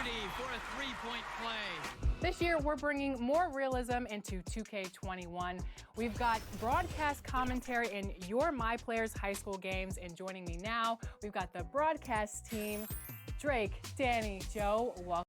opportunity for a three-point play. This year, we're bringing more realism into 2K21. We've got broadcast commentary in your My Players high school games, and joining me now, we've got the broadcast team, Drake, Danny, Joe, welcome.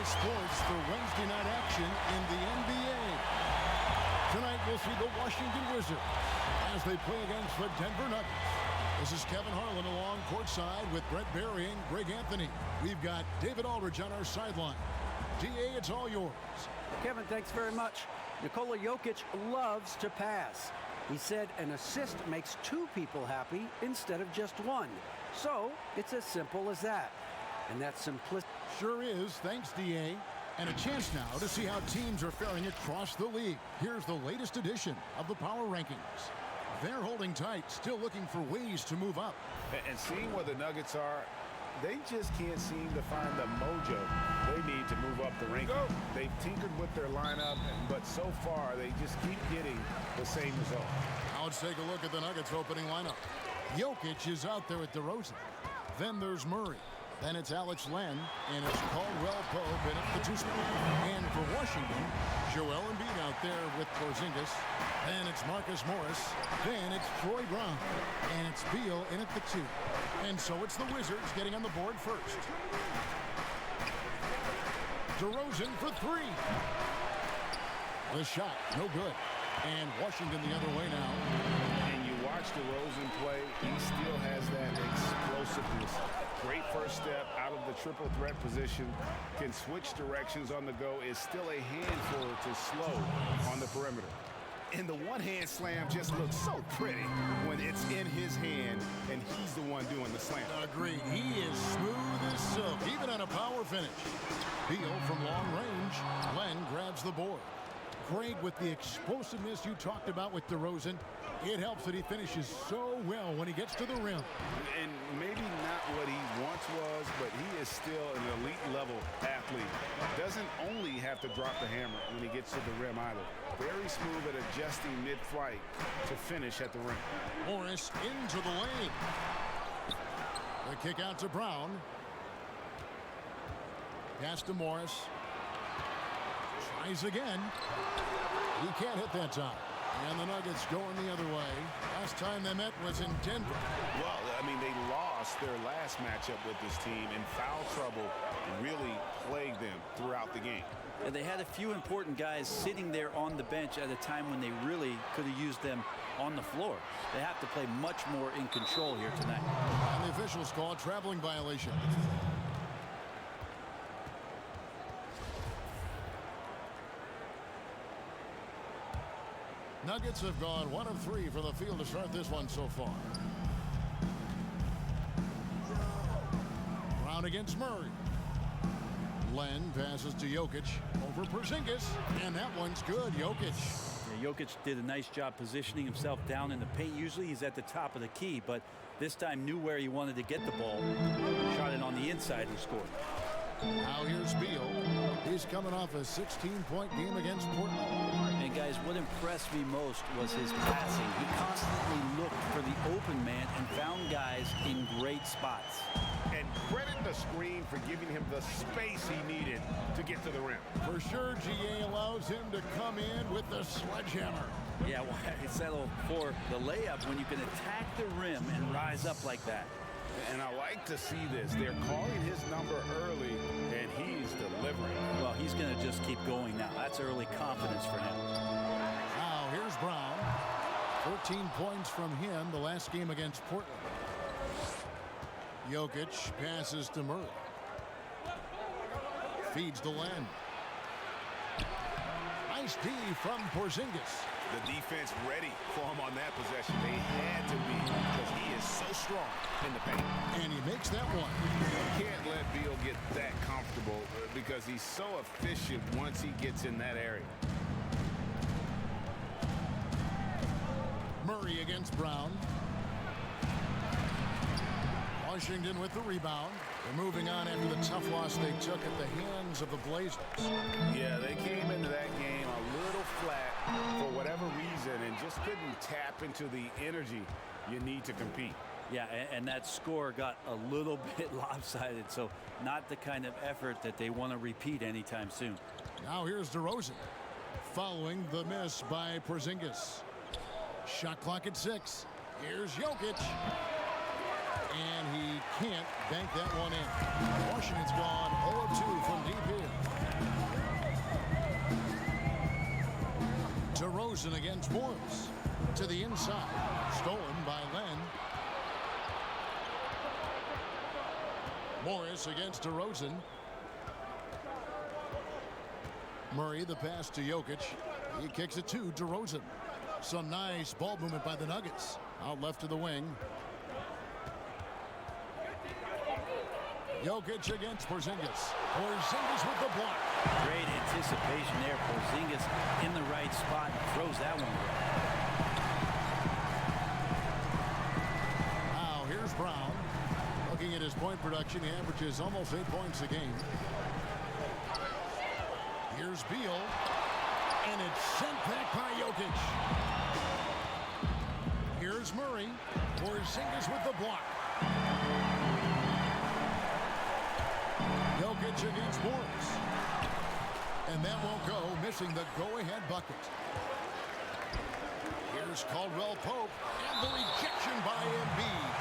Sports for Wednesday night action in the NBA. Tonight we'll see the Washington Wizards as they play against the Denver Nuggets. This is Kevin Harlan along courtside with Brett Barry and Greg Anthony. We've got David Aldridge on our sideline. DA, it's all yours. Kevin, thanks very much. Nikola Jokic loves to pass. He said an assist makes two people happy instead of just one. So it's as simple as that. And that simplicity sure is. Thanks, DA. And a chance now to see how teams are faring across the league. Here's the latest edition of the Power Rankings. They're holding tight, still looking for ways to move up. And seeing where the Nuggets are, they just can't seem to find the mojo they need to move up the rankings. They've tinkered with their lineup, but so far they just keep getting the same result. Now let's take a look at the Nuggets opening lineup. Jokic is out there at DeRozan. Then there's Murray. Then it's Alex Len, and it's Caldwell Pope in at the two spot. And for Washington, Joel Embiid out there with Porzingis. Then it's Marcus Morris. Then it's Troy Brown. And it's Beal in at the two. And so it's the Wizards getting on the board first. DeRozan for three. The shot, no good. And Washington the other way now. And you watch DeRozan play, he still has that explosiveness. Great first step out of the triple threat position. Can switch directions on the go. Is still a handful to slow on the perimeter. And the one-hand slam just looks so pretty when it's in his hand and he's the one doing the slam. Agreed. He is smooth as silk, even on a power finish. Beal from long range. Len grabs the board. Craig, with the explosiveness you talked about with DeRozan, it helps that he finishes so well when he gets to the rim. And maybe not what he once was, but he is still an elite level athlete. Doesn't only have to drop the hammer when he gets to the rim either. Very smooth at adjusting mid-flight to finish at the rim. Morris into the lane. The kick out to Brown. Pass to Morris. Tries again. He can't hit that time. And the Nuggets going the other way. Last time they met was in Denver. Well, I mean, they lost their last matchup with this team, and foul trouble really plagued them throughout the game. And they had a few important guys sitting there on the bench at a time when they really could have used them on the floor. They have to play much more in control here tonight. And the officials call a traveling violation. Nuggets have gone 1 of 3 from the field to start this one so far. Brown against Murray. Len passes to Jokic over Porzingis, and that one's good. Jokic. Yeah, Jokic did a nice job positioning himself down in the paint. Usually he's at the top of the key, but this time knew where he wanted to get the ball. Shot it on the inside and scored. Now here's Beal. He's coming off a 16-point game against Portland. And guys, what impressed me most was his passing. He constantly looked for the open man and found guys in great spots. And credit the screen for giving him the space he needed to get to the rim. For sure, GA allows him to come in with the sledgehammer. Yeah, why settle for the layup when you can attack the rim and rise up like that? And I like to see this. They're calling his number early, and he's delivering. Well, he's going to just keep going now. That's early confidence for him. Now here's Brown. 14 points from him the last game against Portland. Jokic passes to Murray. Feeds to Len. Nice D from Porzingis. The defense ready for him on that possession. They had to be because he is so strong in the paint. And he makes that one. You can't let Beal get that comfortable because he's so efficient once he gets in that area. Murray against Brown. Washington with the rebound. They're moving on after the tough loss they took at the hands of the Blazers. Yeah, they came into that game a little flat for whatever reason and just couldn't tap into the energy you need to compete. Yeah, and that score got a little bit lopsided, so not the kind of effort that they want to repeat anytime soon. Now here's DeRozan following the miss by Porzingis. Shot clock at 6. Here's Jokic. And he can't bank that one in. Washington's gone 0-2 from deep here. DeRozan against Morris. To the inside. Stolen by Len. Morris against DeRozan. Murray, the pass to Jokic. He kicks it to DeRozan. Some nice ball movement by the Nuggets. Out left to the wing. Jokic against Porzingis. Porzingis with the block. Great anticipation there. Porzingis in the right spot and throws that one away. Now here's Brown. Looking at his point production, he averages almost 8 points a game. Here's Beal. And it's sent back by Jokic. Here's Murray. Porzingis with the block. Jokic against Morris. And that won't go, missing the go-ahead bucket. Here's Caldwell Pope, and the rejection by Embiid.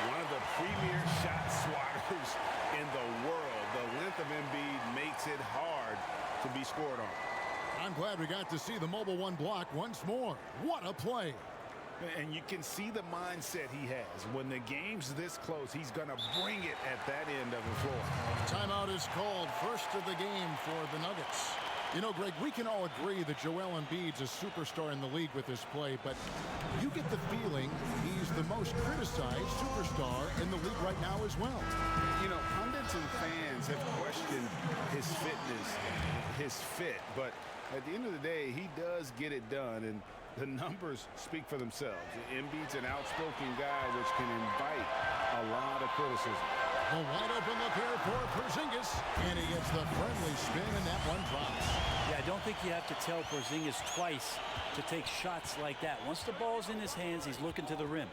One of the premier shot swatters in the world. The length of Embiid makes it hard to be scored on. I'm glad we got to see the Mobile One block once more. What a play. And you can see the mindset he has. When the game's this close, he's going to bring it at that end of the floor. Timeout is called. First of the game for the Nuggets. You know, Greg, we can all agree that Joel Embiid's a superstar in the league with this play, but you get the feeling he's the most criticized superstar in the league right now as well. You know, pundits and fans have questioned his fitness, his fit, but at the end of the day, he does get it done, and the numbers speak for themselves. Embiid's an outspoken guy, which can invite a lot of criticism. A wide open look here for Porzingis, and he gets the friendly spin, and that one drops. Yeah, I don't think you have to tell Porzingis twice to take shots like that. Once the ball's in his hands, he's looking to the rim.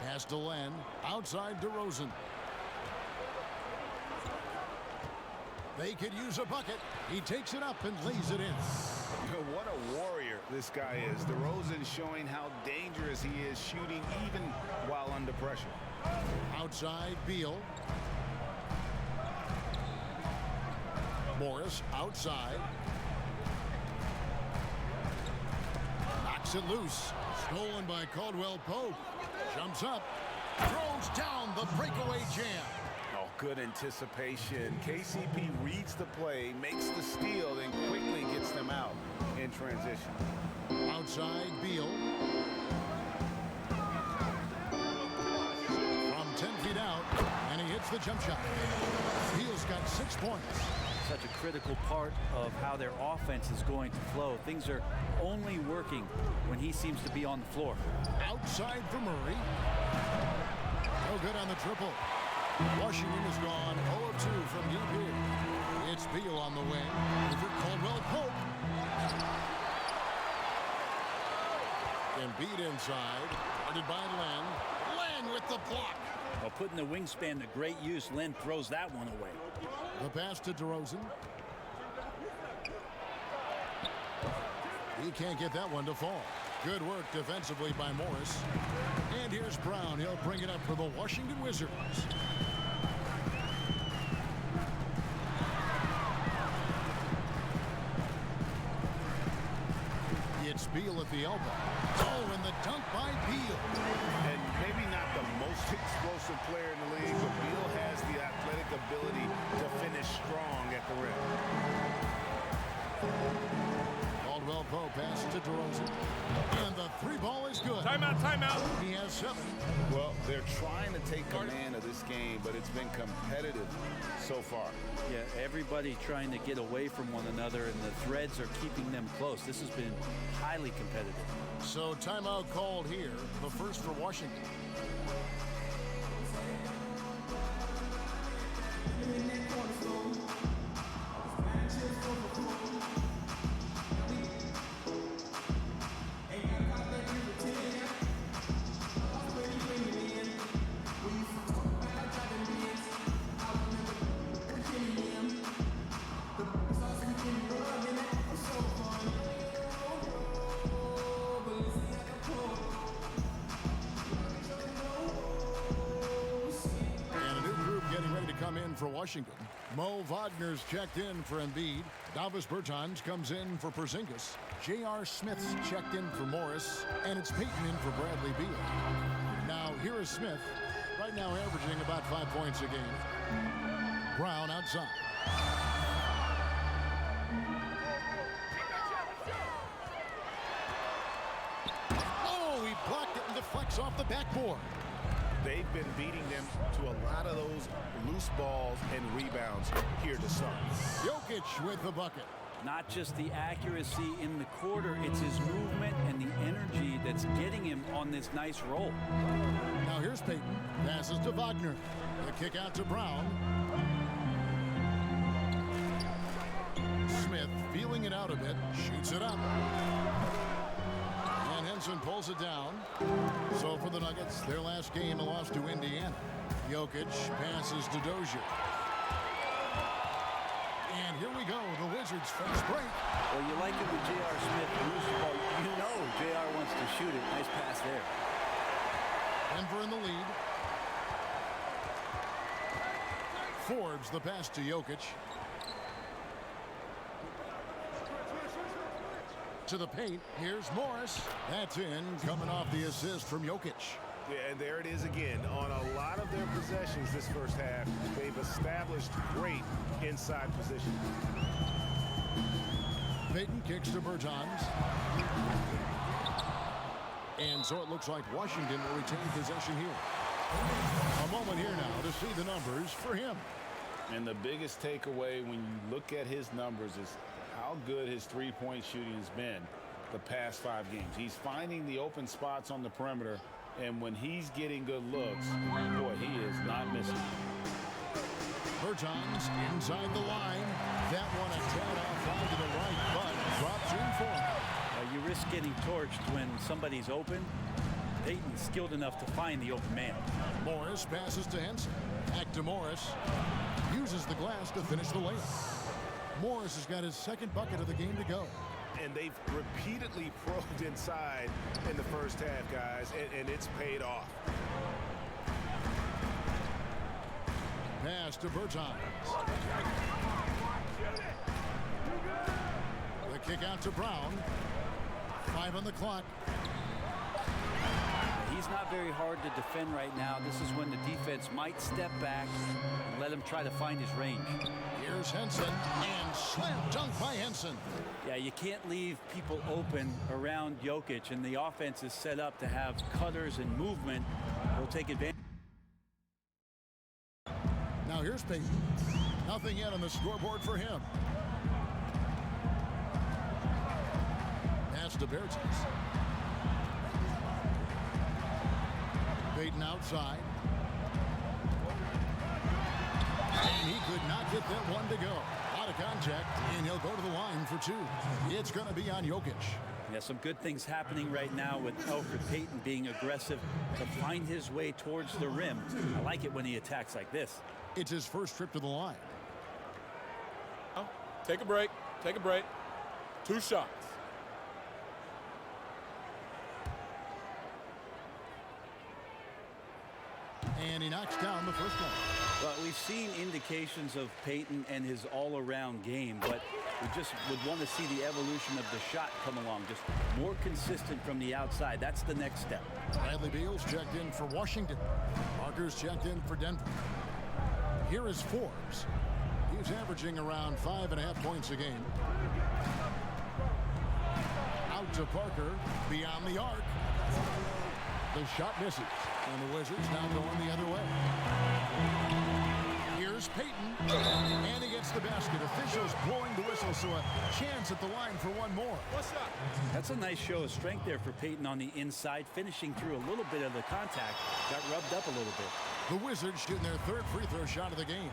Pass to Len, outside DeRozan. They could use a bucket. He takes it up and lays it in. What a warrior this guy is. DeRozan showing how dangerous he is shooting even while under pressure. Outside Beal. Morris outside. Knocks it loose. Stolen by Caldwell Pope. Jumps up. Throws down the breakaway jam. Good anticipation. KCP reads the play, makes the steal, then quickly gets them out in transition. Outside Beal. From 10 feet out, and he hits the jump shot. Beal's got 6 points. Such a critical part of how their offense is going to flow. Things are only working when he seems to be on the floor. Outside for Murray. No good on the triple. Washington has gone 0 of 2 from deep here. It's Beal on the wing over Caldwell Pope. Embiid inside, guarded by Len. Len with the block. Well, putting the wingspan to great use, Len throws that one away. The pass to DeRozan. He can't get that one to fall. Good work defensively by Morris. And here's Brown. He'll bring it up for the Washington Wizards. It's Beal at the elbow. Oh, and the dunk by Beal. And maybe not the most explosive player in the league, but Beal has the athletic ability to finish strong at the rim. Caldwell Pope passes to DeRozan. And the three ball is good. Timeout, timeout. He has 7. Well, they're trying to take command of this game, but it's been competitive so far. Yeah, everybody trying to get away from one another, and the threads are keeping them close. This has been highly competitive. So timeout called here, the first for Washington. For Washington. Mo Wagner's checked in for Embiid. Davis Bertans comes in for Porzingis. J.R. Smith's checked in for Morris. And it's Payton in for Bradley Beal. Now here is Smith, right now averaging about 5 points a game. Brown outside. Oh, he blocked it and deflects off the backboard. They've been beating them to a lot of those loose balls and rebounds here to start. Jokic with the bucket. Not just the accuracy in the quarter, it's his movement and the energy that's getting him on this nice roll. Now here's Payton. Passes to Wagner. The kick out to Brown. Smith feeling it out a bit. Shoots it up. Henson pulls it down. So for the Nuggets, their last game, a loss to Indiana. Jokic passes to Dozier. And here we go, the Wizards fast break. Well, you like it when J.R. Smith moves the ball. You know J.R. wants to shoot it. Nice pass there. Denver in the lead. Forbes the pass to Jokic. To the paint. Here's Morris. That's in, coming off the assist from Jokic. Yeah, and there it is again. On a lot of their possessions this first half, they've established great inside position. Payton kicks to Bertans. And so it looks like Washington will retain possession here. A moment here now to see the numbers for him. And the biggest takeaway when you look at his numbers is how good his three-point shooting has been the past 5 games. He's finding the open spots on the perimeter, and when he's getting good looks, boy, he is not missing. Bertans inside the line. That one a tad off to the right, but drops in for him. You risk getting torched when somebody's open. Payton's skilled enough to find the open man. Morris passes to Henson. Back to Morris. Uses the glass to finish the layup. Morris has got his second bucket of the game to go. And they've repeatedly probed inside in the first half, guys, and it's paid off. Pass to Bertans. The kick out to Brown. 5 on the clock. He's not very hard to defend right now. This is when the defense might step back and let him try to find his range. Here's Henson, and slam dunk by Henson. Yeah, you can't leave people open around Jokic, and the offense is set up to have cutters and movement. He'll take advantage. Now here's Payton. Nothing yet on the scoreboard for him. Pass to Bertans. Payton outside. And he could not get that one to go. Out of contact, and he'll go to the line for two. It's going to be on Jokic. Yeah, some good things happening right now with Elfrid Payton being aggressive to find his way towards the rim. I like it when he attacks like this. It's his first trip to the line. Take a break. Take a break. 2 shots. And he knocks down the first one. Well, we've seen indications of Payton and his all-around game, but we just would want to see the evolution of the shot come along, just more consistent from the outside. That's the next step. Bradley Beal's checked in for Washington. Parker's checked in for Denver. Here is Forbes. He's averaging around 5.5 points a game. Out to Parker, beyond the arc. The shot misses, and the Wizards now going the other way. Here's Payton, and he gets the basket. Officials blowing the whistle, so a chance at the line for one more. That's a nice show of strength there for Payton on the inside, finishing through a little bit of the contact. Got rubbed up a little bit. The Wizards shooting their third free throw shot of the game.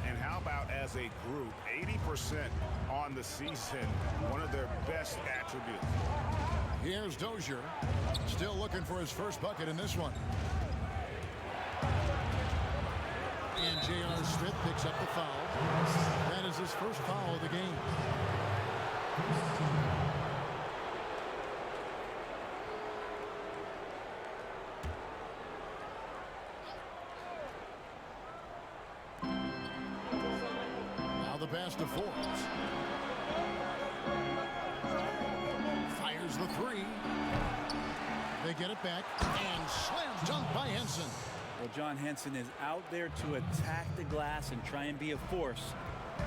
And how about as a group, 80% on the season, one of their best attributes. Here's Dozier, still looking for his first bucket in this one. And J.R. Smith picks up the foul. That is his first foul of the game. Now the pass to Forbes. Fires the three. They get it back and slams dunk by Henson. Well, John Henson is out there to attack the glass and try and be a force.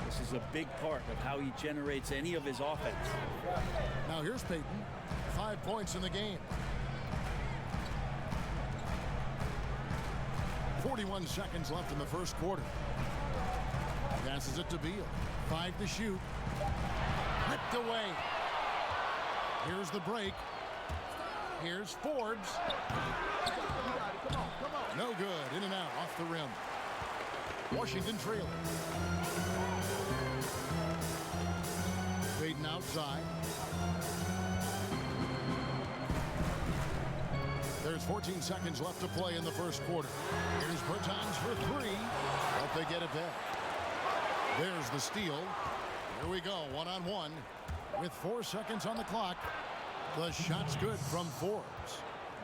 This is a big part of how he generates any of his offense. Now here's Payton. 5 points in the game. 41 seconds left in the first quarter. Passes it to Beal. 5 to shoot. Ripped away. Here's the break. Here's Forbes. No good. In and out. Off the rim. Washington trailing. Payton outside. There's 14 seconds left to play in the first quarter. Here's Bertans for three. But they get it back. There's the steal. Here we go. One-on-one. With 4 seconds on the clock. The shot's good from Forbes.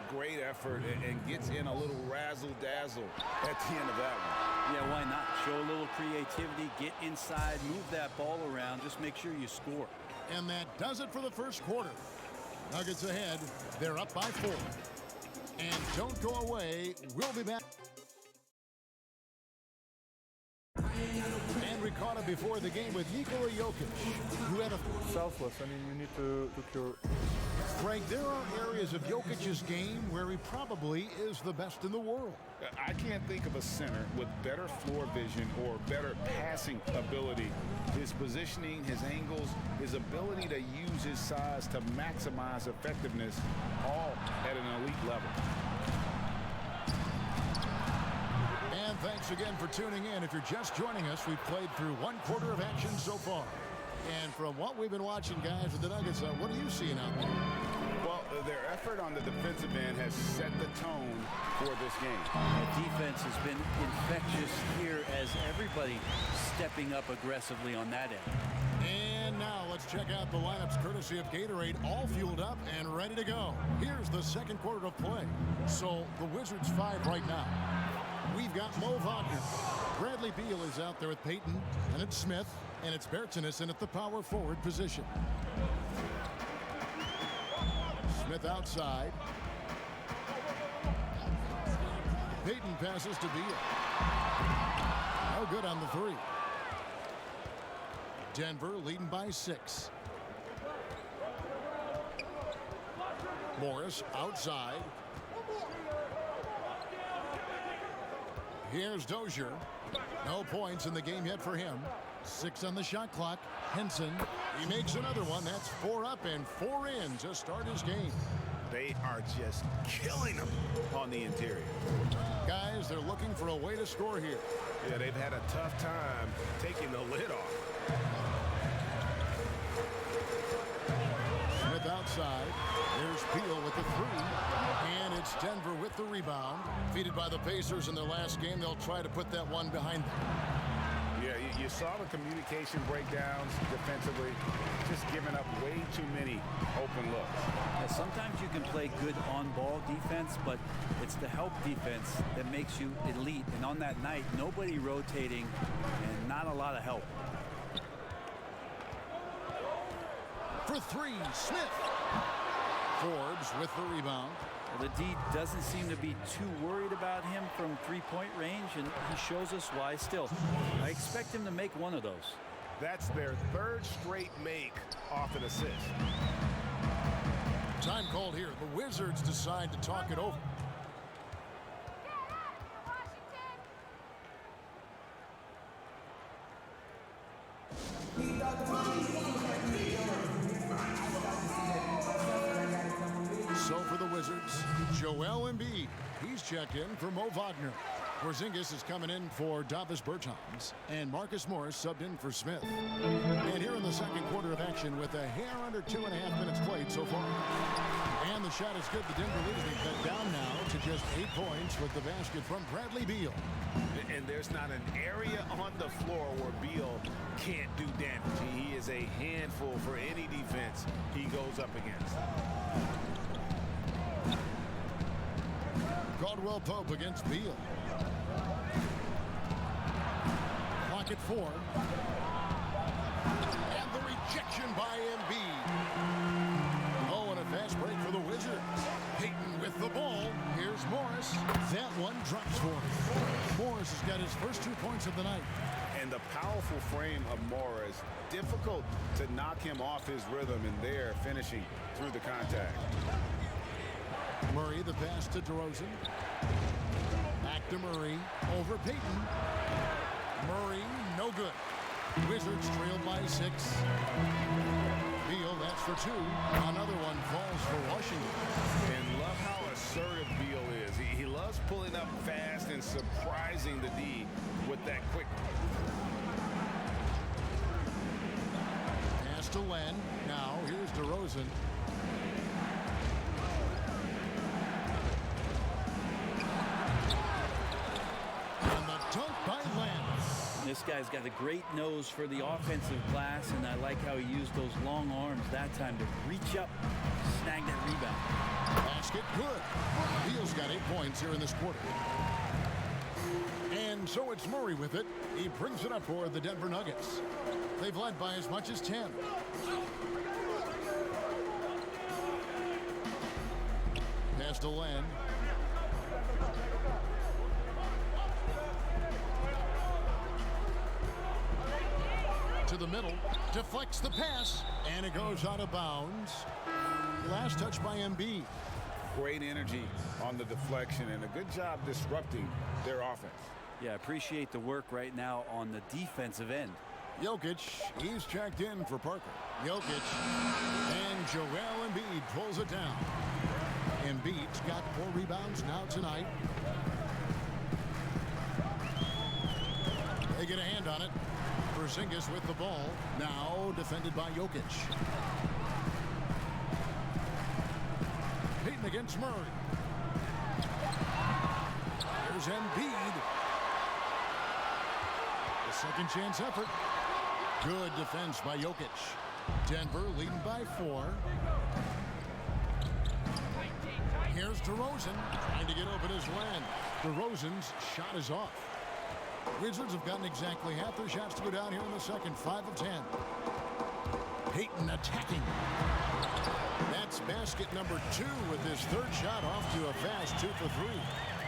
Great effort and gets in a little razzle-dazzle at the end of that one. Yeah, why not? Show a little creativity, get inside, move that ball around, just make sure you score. And that does it for the first quarter. Nuggets ahead. They're up by 4. And don't go away. We'll be back. And we caught it before the game with Nikola Jokic, who had a selfless. I mean, you need to cure. Frank, there are areas of Jokic's game where he probably is the best in the world. I can't think of a center with better floor vision or better passing ability. His positioning, his angles, his ability to use his size to maximize effectiveness, all at an elite level. And thanks again for tuning in. If you're just joining us, we've played through 1 quarter of action so far. And from what we've been watching, guys, with the Nuggets, what are you seeing out there? Well, their effort on the defensive end has set the tone for this game. The defense has been infectious here as everybody stepping up aggressively on that end. And now let's check out the lineups courtesy of Gatorade, all fueled up and ready to go. Here's the second quarter of play. So the Wizards 5 right now. We've got Mo Wagner. Bradley Beal is out there with Payton, and it's Smith, and it's Bertans in at the power forward position. Smith outside. Payton passes to Beal. No good on the three. Denver leading by 6. Morris outside. Here's Dozier. No points in the game yet for him. 6 on the shot clock. Henson, he makes another one. That's 4 up and 4 in to start his game. They are just killing them on the interior. Guys, they're looking for a way to score here. Yeah, they've had a tough time taking the lid off. Smith outside. There's Beal with the three. And it's Denver with the rebound. Defeated by the Pacers in their last game. They'll try to put that one behind them. Yeah, you saw the communication breakdowns defensively. Just giving up way too many open looks. Yeah, sometimes you can play good on-ball defense, but it's the help defense that makes you elite. And on that night, nobody rotating and not a lot of help. For three, Smith. Forbes with the rebound. Well, the D doesn't seem to be too worried about him from three-point range, and he shows us why still. I expect him to make one of those. That's their third straight make off an assist. Time called here. The Wizards decide to talk it over. So for the Wizards, Joel Embiid. He's checked in for Mo Wagner. Porzingis is coming in for Davis Bertans, and Marcus Morris subbed in for Smith. And here in the second quarter of action with a hair under 2.5 minutes played so far. And the shot is good. The Denver Leafs cut down now to just 8 points with the basket from Bradley Beal. And there's not an area on the floor where Beal can't do damage. He is a handful for any defense he goes up against. Caldwell Pope against Beal. Clock at 4. And the rejection by Embiid. Oh, and a fast break for the Wizards. Payton with the ball. Here's Morris. That one drops for him. Morris has got his first 2 points of the night. And the powerful frame of Morris, difficult to knock him off his rhythm, and there finishing through the contact. Murray, the pass to DeRozan. Back to Murray. Over Payton. Murray, no good. Wizards trailed by 6. Beal, that's for 2. Another one falls for Washington. And love how assertive Beal is. He loves pulling up fast and surprising the D with that quick. Pass to Len. Now, here's DeRozan. This guy's got a great nose for the offensive glass, and I like how he used those long arms that time to reach up, snag that rebound. Basket good. Beal's got 8 points here in this quarter. And so it's Murray with it. He brings it up for the Denver Nuggets. They've led by as much as 10. Pass to Len. To the middle, deflects the pass, and it goes out of bounds. Last touch by Embiid. Great energy on the deflection and a good job disrupting their offense. Yeah, appreciate the work right now on the defensive end. Jokic, he's checked in for Parker. Jokic, and Joel Embiid pulls it down. Embiid's got 4 rebounds now tonight. They get a hand on it. Porzingis with the ball, now defended by Jokic. Payton against Murray. There's Embiid. The second chance effort. Good defense by Jokic. Denver leading by 4. Here's DeRozan trying to get open his land. DeRozan's shot is off. Wizards have gotten exactly half their shots to go down here in the second. 5 of 10. Payton attacking. That's basket number 2 with his third shot off to a fast 2 for 3.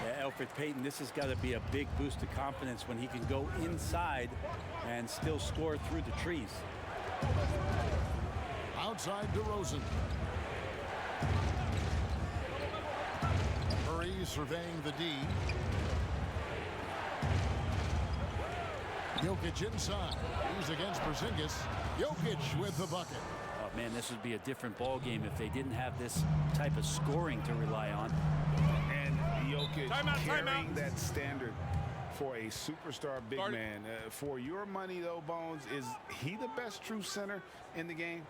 Yeah, Elfrid Payton, this has got to be a big boost of confidence when he can go inside and still score through the trees. Outside DeRozan. Murray surveying the D. Jokic inside. He's against Porzingis. Jokic with the bucket. Man, this would be a different ball game if they didn't have this type of scoring to rely on. And Jokic Timeout. carrying that standard for a superstar big man. For your money, though, Bones, is he the best true center in the game?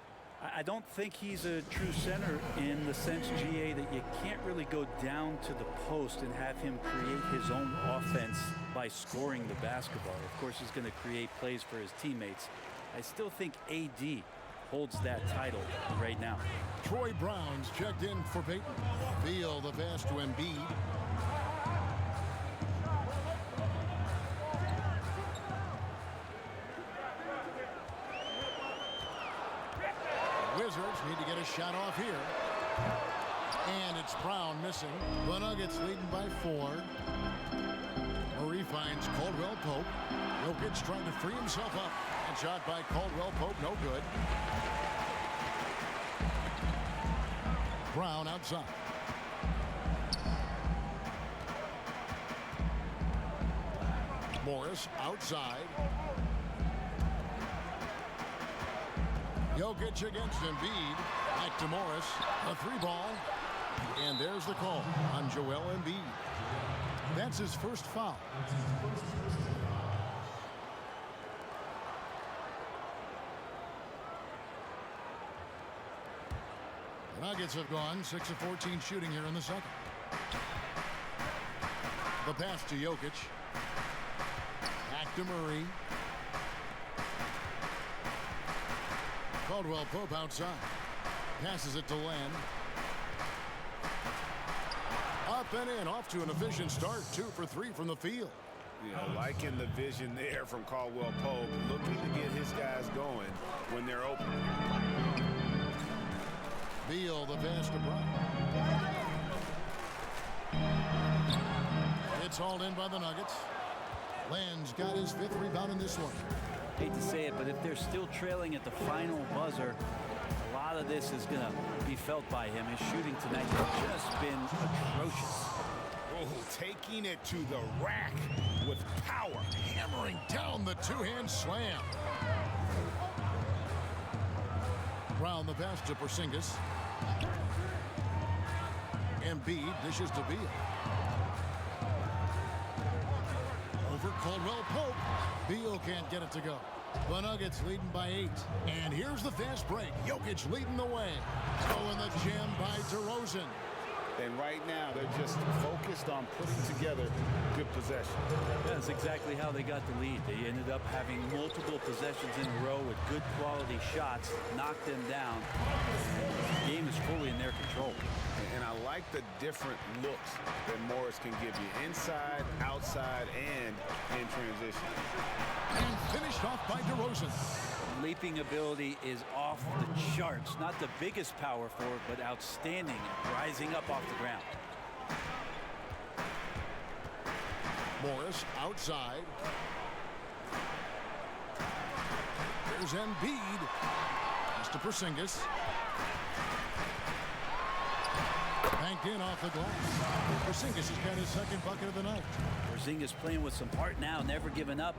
I don't think he's a true center in the sense, GA, that you can't really go down to the post and have him create his own offense by scoring the basketball. Of course, he's going to create plays for his teammates. I still think AD holds that title right now. Troy Brown's checked in for Peyton. Beal the pass to Embiid. Wizards need to get a shot off here. And it's Brown missing. The Nuggets leading by 4. Murray finds Caldwell Pope. Jokic trying to free himself up. And shot by Caldwell Pope, no good. Brown outside. Morris outside. Jokic against Embiid. Back to Morris. A 3-ball. And there's the call on Joel Embiid. That's his first foul. The Nuggets have gone 6 of 14 shooting here in the second. The pass to Jokic. Back to Murray. Caldwell Pope outside. Passes it to Len. Up and in. Off to an efficient start. 2 for 3 from the field. Liking the vision there from Caldwell Pope. Looking to get his guys going when they're open. Beal the pass to Brown. It's hauled in by the Nuggets. Len's got his 5th rebound in this one. Hate to say it, but if they're still trailing at the final buzzer, a lot of this is going to be felt by him. His shooting tonight has just been atrocious. Oh, taking it to the rack with power. Hammering down the 2-hand slam. Brown the pass to Porzingis. Embiid dishes to Beal. Over Caldwell Pope. Beal can't get it to go. The Nuggets leading by 8. And here's the fast break. Jokic leading the way. Throwing the jam by DeRozan. And right now, they're just focused on putting together good possession. That's exactly how they got the lead. They ended up having multiple possessions in a row with good quality shots, knocked them down. The game is fully in their control. And I like the different looks that Morris can give you. Inside, outside, and in transition. And finished off by DeRozan. Leaping ability is off the charts. Not the biggest power forward, but outstanding, rising up off the ground. Morris outside. There's Embiid. Pass to Porzingis. Banked in off the glass. Porzingis has got his 2nd bucket of the night. Porzingis playing with some heart now, never giving up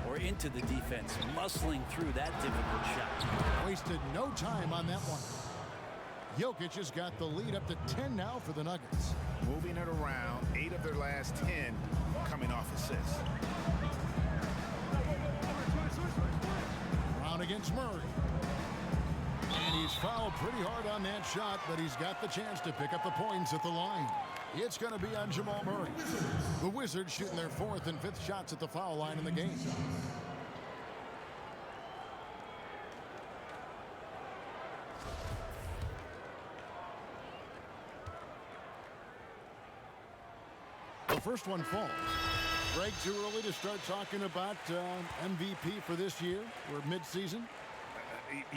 or into the defense, muscling through that difficult shot. Wasted no time on that one. Jokic has got the lead up to 10 now for the Nuggets. Moving it around, 8 of their last 10 coming off assists. Brown against Murray. And he's fouled pretty hard on that shot, but he's got the chance to pick up the points at the line. It's going to be on Jamal Murray. The Wizards shooting their 4th and 5th shots at the foul line in the game. The first one falls. Greg, too early to start talking about MVP for this year? We're mid-season.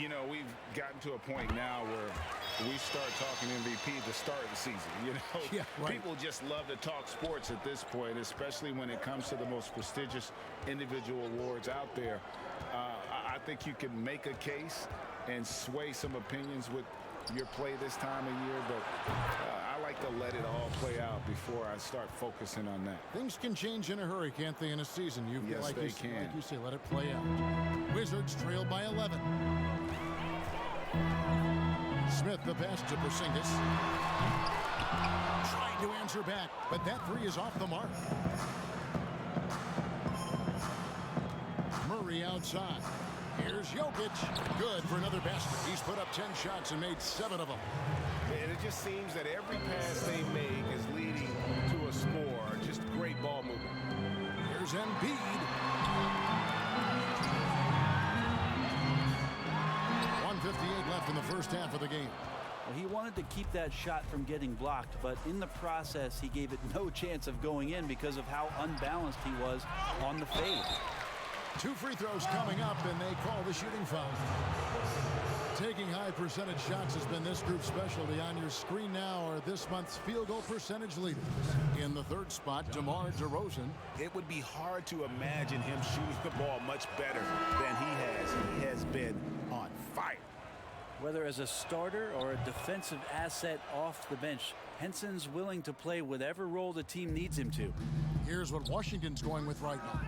You know, we've gotten to a point now where we start talking MVP at the start of the season. You know, yeah, right. People just love to talk sports at this point, especially when it comes to the most prestigious individual awards out there. I think you can make a case and sway some opinions with your play this time of year, but I like to let it all play out before I start focusing on that. Things can change in a hurry, can't they, in a season? Yes, they can. Like you say, let it play out. Wizards trail by 11. Smith the pass to Porzingis. Trying to answer back, but that three is off the mark. Murray outside. Here's Jokic. Good for another basket. He's put up 10 shots and made 7 of them. And it just seems that every pass they make is leading to a score. Just great ball movement. Here's Embiid. 1:58 left in the first half of the game. Well, he wanted to keep that shot from getting blocked, but in the process, he gave it no chance of going in because of how unbalanced he was on the fade. 2 free throws coming up, and they call the shooting foul. Taking high percentage shots has been this group's specialty. On your screen now are this month's field goal percentage leaders. In the third spot, DeMar DeRozan. It would be hard to imagine him shooting the ball much better than he has. He has been on fire. Whether as a starter or a defensive asset off the bench, Henson's willing to play whatever role the team needs him to. Here's what Washington's going with right now.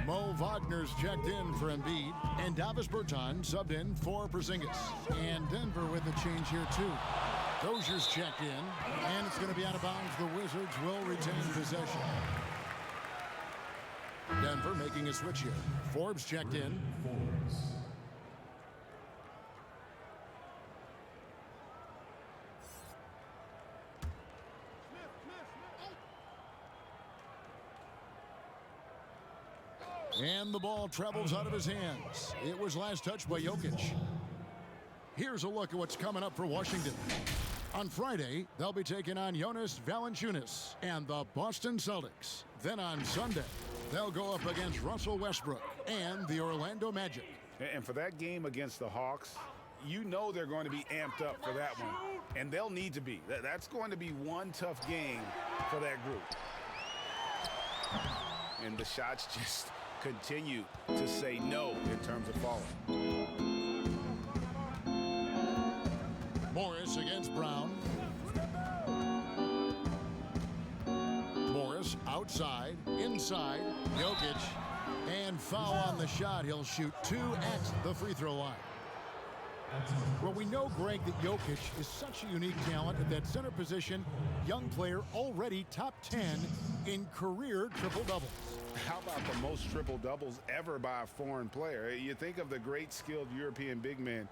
Mo Wagner's checked in for Embiid, and Davis Bertans subbed in for Porzingis. And Denver with a change here, too. Dozier's checked in, and it's going to be out of bounds. The Wizards will retain possession. Denver making a switch here. Forbes checked in. And the ball travels out of his hands. It was last touched by Jokic. Here's a look at what's coming up for Washington. On Friday, they'll be taking on Jonas Valanciunas and the Boston Celtics. Then on Sunday, they'll go up against Russell Westbrook and the Orlando Magic. And for that game against the Hawks, you know they're going to be amped up for that one. And they'll need to be. That's going to be one tough game for that group. And the shots just continue to say no in terms of falling. Morris against Brown. Morris outside, inside, Jokic, and foul on the shot. He'll shoot 2 at the free throw line. Well, we know, Greg, that Jokic is such a unique talent at that center position. Young player, already top 10 in career triple-doubles. How about the most triple-doubles ever by a foreign player? You think of the great skilled European big men.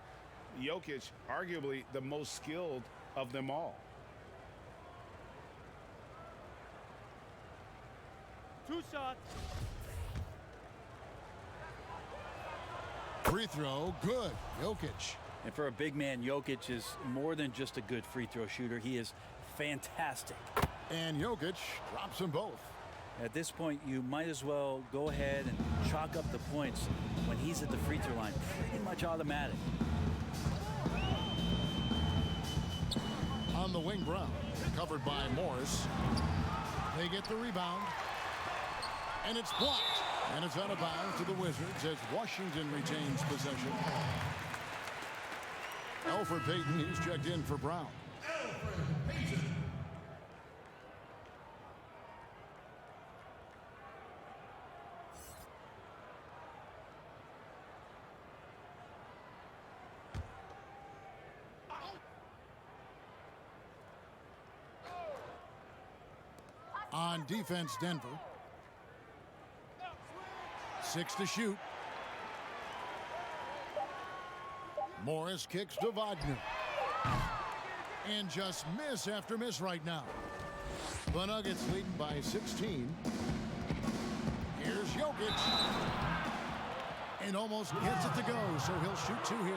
Jokic, arguably the most skilled of them all. 2 shots. Free throw, good. Jokic. And for a big man, Jokic is more than just a good free throw shooter. He is fantastic. And Jokic drops them both. At this point, you might as well go ahead and chalk up the points when he's at the free throw line. Pretty much automatic. On the wing, Brown, covered by Morris. They get the rebound. And it's blocked. And it's out of bounds to the Wizards as Washington retains possession. Elfrid Payton, he's checked in for Brown. On defense, Denver. 6 to shoot. Morris kicks to Wagner. And just miss after miss right now. The Nuggets leading by 16. Here's Jokic. And almost gets it to go, so he'll shoot 2 here.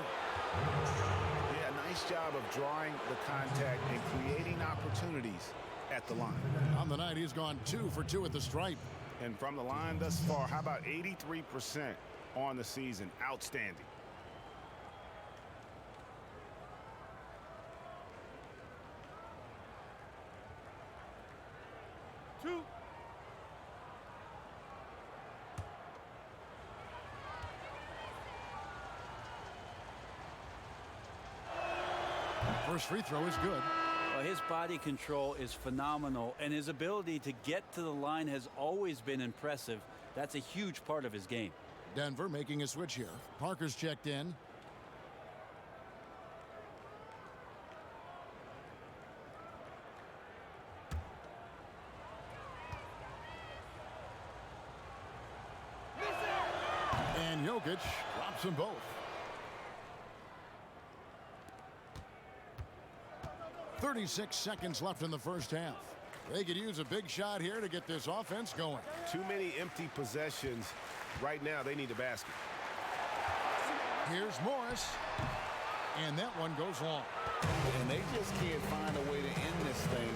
Yeah, nice job of drawing the contact and creating opportunities at the line. On the night, he's gone 2 for 2 at the stripe. And from the line thus far, how about 83% on the season? Outstanding. First free throw is good. Well, his body control is phenomenal, and his ability to get to the line has always been impressive. That's a huge part of his game. Denver making a switch here. Parker's checked in. Jokic drops them both. 36 seconds left in the first half. They could use a big shot here to get this offense going. Too many empty possessions. Right now, they need a basket. Here's Morris. And that one goes long. And they just can't find a way to end this thing.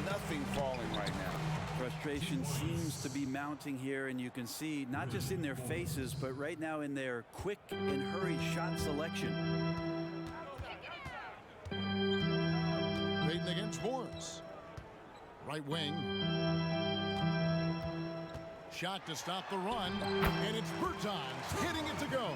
Nothing falling right now. Frustration seems to be mounting here, and you can see not just in their faces, but right now in their quick and hurried shot selection. Payton against Morris. Right wing. Shot to stop the run, and it's Bertans hitting it to go.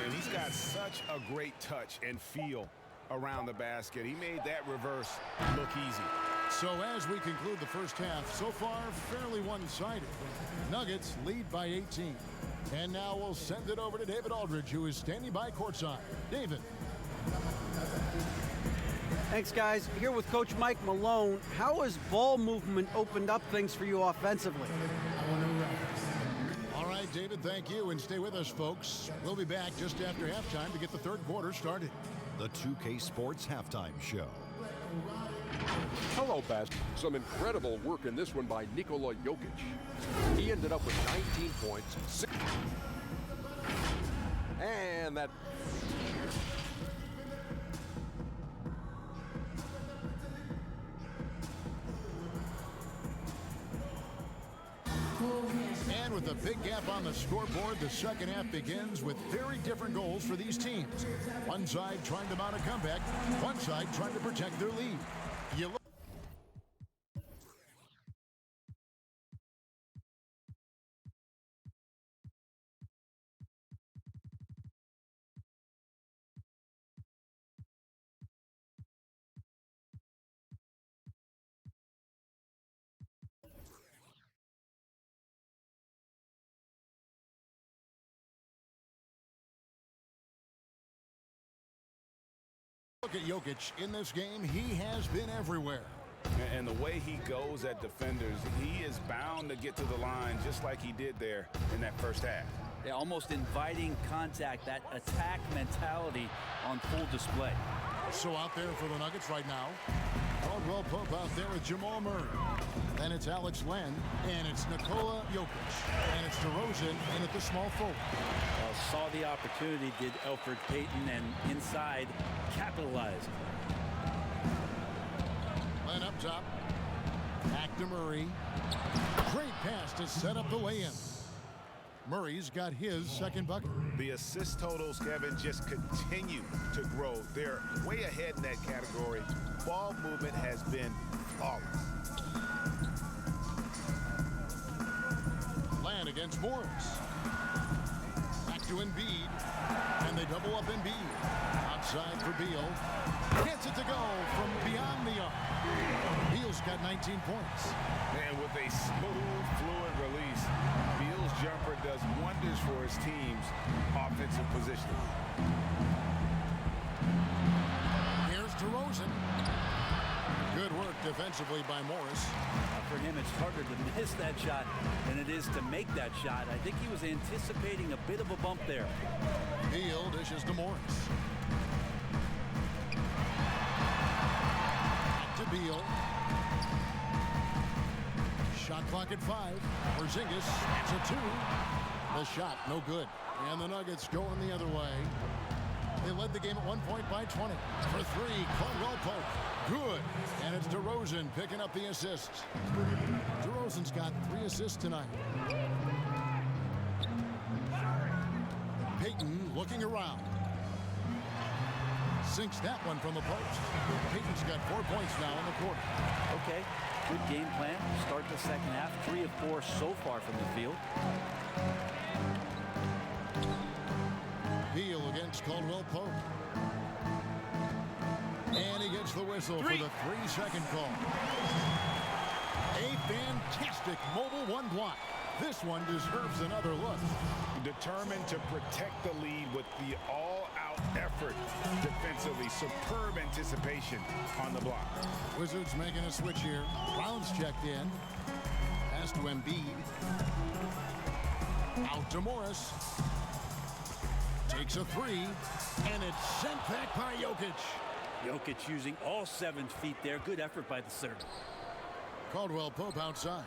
And he's got such a great touch and feel around the basket. He made that reverse look easy. So as we conclude the first half, so far fairly one-sided. Nuggets lead by 18. And now we'll send it over to David Aldridge, who is standing by courtside. David. Thanks, guys. Here with Coach Mike Malone. How has ball movement opened up things for you offensively? All right, David, thank you. And stay with us, folks. We'll be back just after halftime to get the third quarter started. The 2K Sports Halftime Show. Hello, Bas. Some incredible work in this one by Nikola Jokic. He ended up with 19 points. And that... And with a big gap on the scoreboard, the second half begins with very different goals for these teams. One side trying to mount a comeback, one side trying to protect their lead. You look at Jokic in this game. He has been everywhere. And the way he goes at defenders, he is bound to get to the line just like he did there in that first half. Yeah, almost inviting contact, that attack mentality on full display. So out there for the Nuggets right now, Caldwell Pope out there with Jamal Murray. Then it's Alex Len, and it's Nikola Jokic. And it's DeRozan in at the small forward. Well, saw the opportunity, did Elfrid Payton, and inside capitalized. Len up top. Back to Murray. Great pass to set up the lay-in. Murray's got his second bucket. The assist totals, Kevin, just continue to grow. They're way ahead in that category. Ball movement has been flawless. Land against Morris. Back to Embiid. And they double up Embiid. Outside for Beal. Gets it to go from beyond the arc. Beal's got 19 points. And with a smooth, fluid release, Beal's jumper does wonders for his team's offensive positioning. Here's DeRozan. Good work defensively by Morris. For him, it's harder to miss that shot than it is to make that shot. I think he was anticipating a bit of a bump there. Beal dishes to Morris. Back to Beal. Shot clock at 5. Porzingis, that's a 2. The shot, no good. And the Nuggets going the other way. They led the game at 1 point by 20. For 3, Caldwell Pope. Good. And it's DeRozan picking up the assists. DeRozan's got 3 assists tonight. Payton looking around. Sinks that one from the post. Payton's got 4 points now in the quarter. Okay, good game plan. Start the second half. 3 of 4 so far from the field. Beal against Caldwell Pope. And he gets the whistle for the 3-second call. A fantastic mobile one block. This one deserves another look. Determined to protect the lead with the all-out effort defensively. Superb anticipation on the block. Wizards making a switch here. Brown's checked in. Pass to Embiid. Out to Morris. Takes a three, and it's sent back by Jokic. Jokic using all 7 feet there. Good effort by the center. Caldwell Pope outside.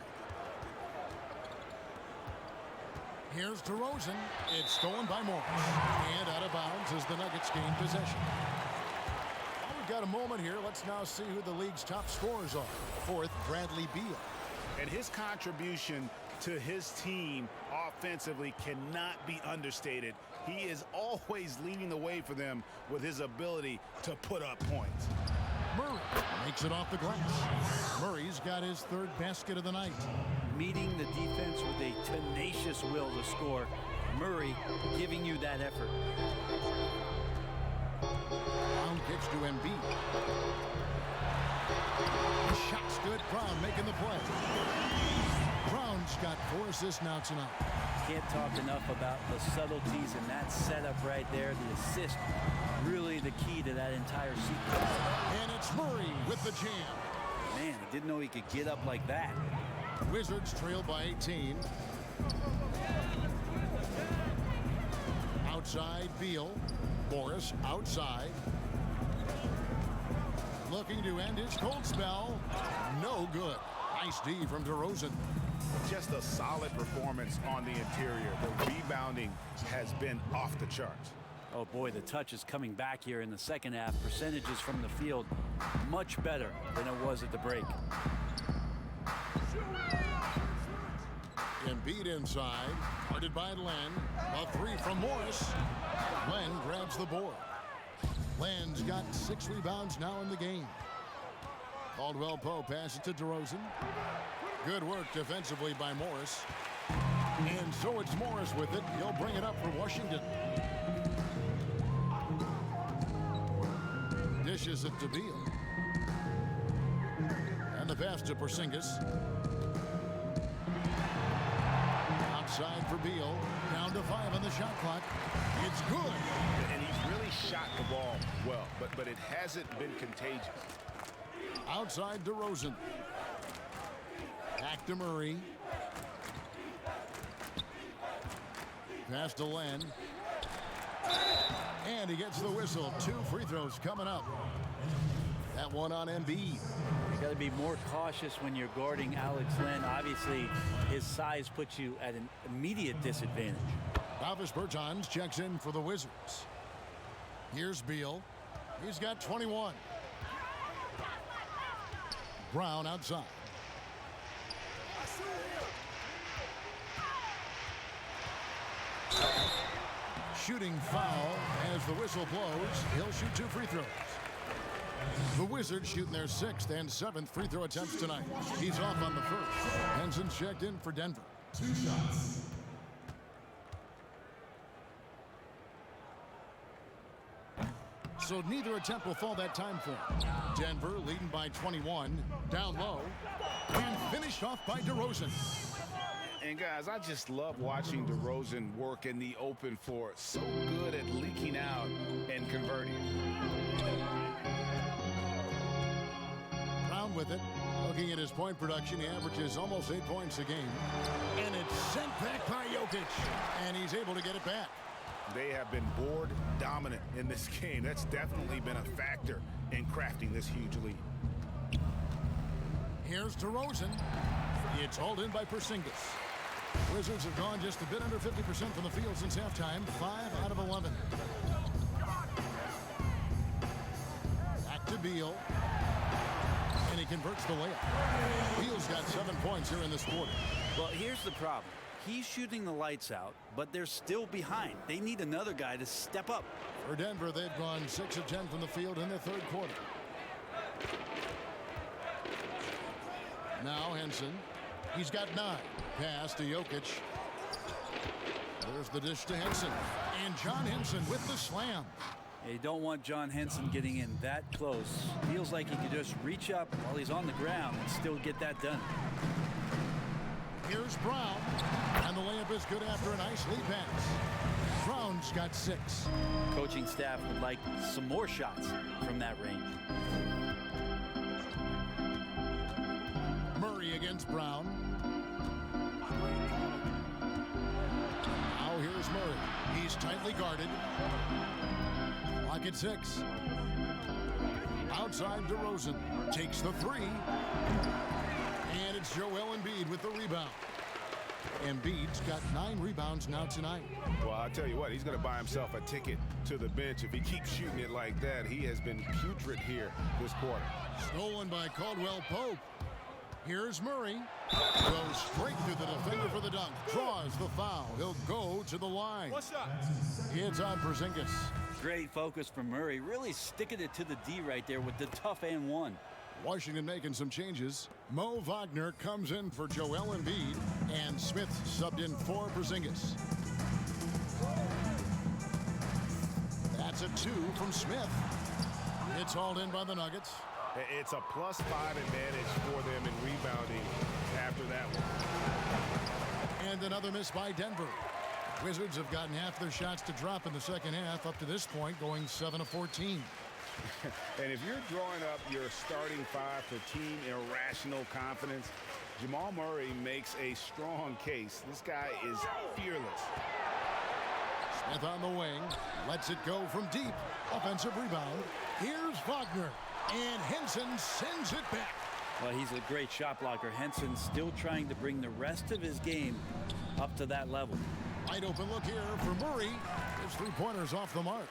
Here's DeRozan. It's stolen by Morris. And out of bounds as the Nuggets gain possession. Well, we've got a moment here. Let's now see who the league's top scorers are. Fourth, Bradley Beal. And his contribution to his team offensively cannot be understated. He is always leading the way for them with his ability to put up points. Murray makes it off the glass. Murray's got his 3rd basket of the night. Meeting the defense with a tenacious will to score. Murray giving you that effort. Brown kicks to Embiid. The shot's good. Brown making the play. Brown's got 4 assists now tonight. Can't talk enough about the subtleties in that setup right there. The assist, really the key to that entire sequence. And it's Murray with the jam. Man, I didn't know he could get up like that. Wizards trail by 18. Outside Beal. Morris outside. Looking to end his cold spell. No good. Nice D from DeRozan. Just a solid performance on the interior. The rebounding has been off the charts. Oh boy, the touch is coming back here in the second half. Percentages from the field much better than it was at the break. Embiid inside, guarded by Len. A 3 from Morris. Len grabs the board. Len's got 6 rebounds now in the game. Caldwell Pope passes to DeRozan. Good work defensively by Morris. And so it's Morris with it. He'll bring it up for Washington. Dishes it to Beal. And the pass to Porzingis. Outside for Beal. Down to 5 on the shot clock. It's good. And he's really shot the ball well, but it hasn't been contagious. Outside DeRozan. Back to Murray. Pass to Len. And he gets the whistle. 2 free throws coming up. That one on Embiid. You got to be more cautious when you're guarding Alex Len. Obviously, his size puts you at an immediate disadvantage. Davis Bertans checks in for the Wizards. Here's Beal. He's got 21. Brown outside. Shooting foul as the whistle blows. He'll shoot 2 free throws. The Wizards shooting their 6th and 7th free throw attempts tonight. He's off on the 1st. Henson's checked in for Denver. 2 shots. So neither attempt will fall that time for him. Denver leading by 21. Down low. And finished off by DeRozan. And guys, I just love watching DeRozan work in the open floor. So good at leaking out and converting. Brown with it. Looking at his point production, he averages almost 8 points a game. And it's sent back by Jokic. And he's able to get it back. They have been board dominant in this game. That's definitely been a factor in crafting this huge lead. Here's DeRozan. It's hauled in by Porzingis. Wizards have gone just a bit under 50% from the field since halftime. 5 out of 11. Back to Beal. And he converts the layup. Beal's got 7 points here in this quarter. Well, here's the problem. He's shooting the lights out, but they're still behind. They need another guy to step up. For Denver, they've gone 6 of 10 from the field in the 3rd quarter. Now Henson. He's got 9. Pass to Jokic. There's the dish to Henson. And John Henson with the slam. You don't want John Henson getting in that close. Feels like he could just reach up while he's on the ground and still get that done. Here's Brown. And the layup is good after a nice lead pass. Brown's got 6. Coaching staff would like some more shots from that range. Murray against Brown. Now here's Murray. He's tightly guarded. Clock at 6. Outside DeRozan. Takes the 3. And it's Joel Embiid with the rebound. Embiid's got 9 rebounds now tonight. Well, I'll tell you what, he's going to buy himself a ticket to the bench if he keeps shooting it like that. He has been putrid here this quarter. Stolen by Caldwell Pope. Here's Murray. Goes straight through the defender for the dunk. Draws the foul. He'll go to the line. One shot. It's on Porzingis. Great focus from Murray. Really sticking it to the D right there with the tough and one. Washington making some changes. Mo Wagner comes in for Joel Embiid, and Smith subbed in for Porzingis. That's a 2 from Smith. It's hauled in by the Nuggets. It's a +5 advantage for them in rebounding after that one. And another miss by Denver. Wizards have gotten half their shots to drop in the second half up to this point, going 7 of 14. And if you're drawing up your starting 5 for team irrational confidence, Jamal Murray makes a strong case. This guy is fearless. Smith on the wing, lets it go from deep. Offensive rebound. Here's Wagner, and Henson sends it back. Well, he's a great shot blocker. Henson still trying to bring the rest of his game up to that level. Wide open look here for Murray. His 3-pointers off the mark.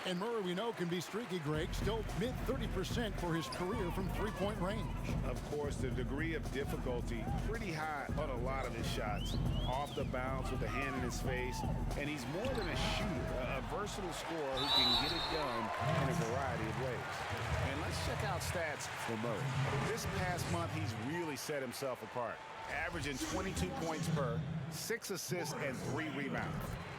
And Murray, we know, can be streaky, Greg. Still mid-30% for his career from 3-point range. Of course, the degree of difficulty pretty high on a lot of his shots. Off the bounce with a hand in his face. And he's more than a shooter, a versatile scorer who can get it done in a variety of ways. And let's check out stats for Murray. This past month, he's really set himself apart. Averaging 22 points per, 6 assists, and 3 rebounds.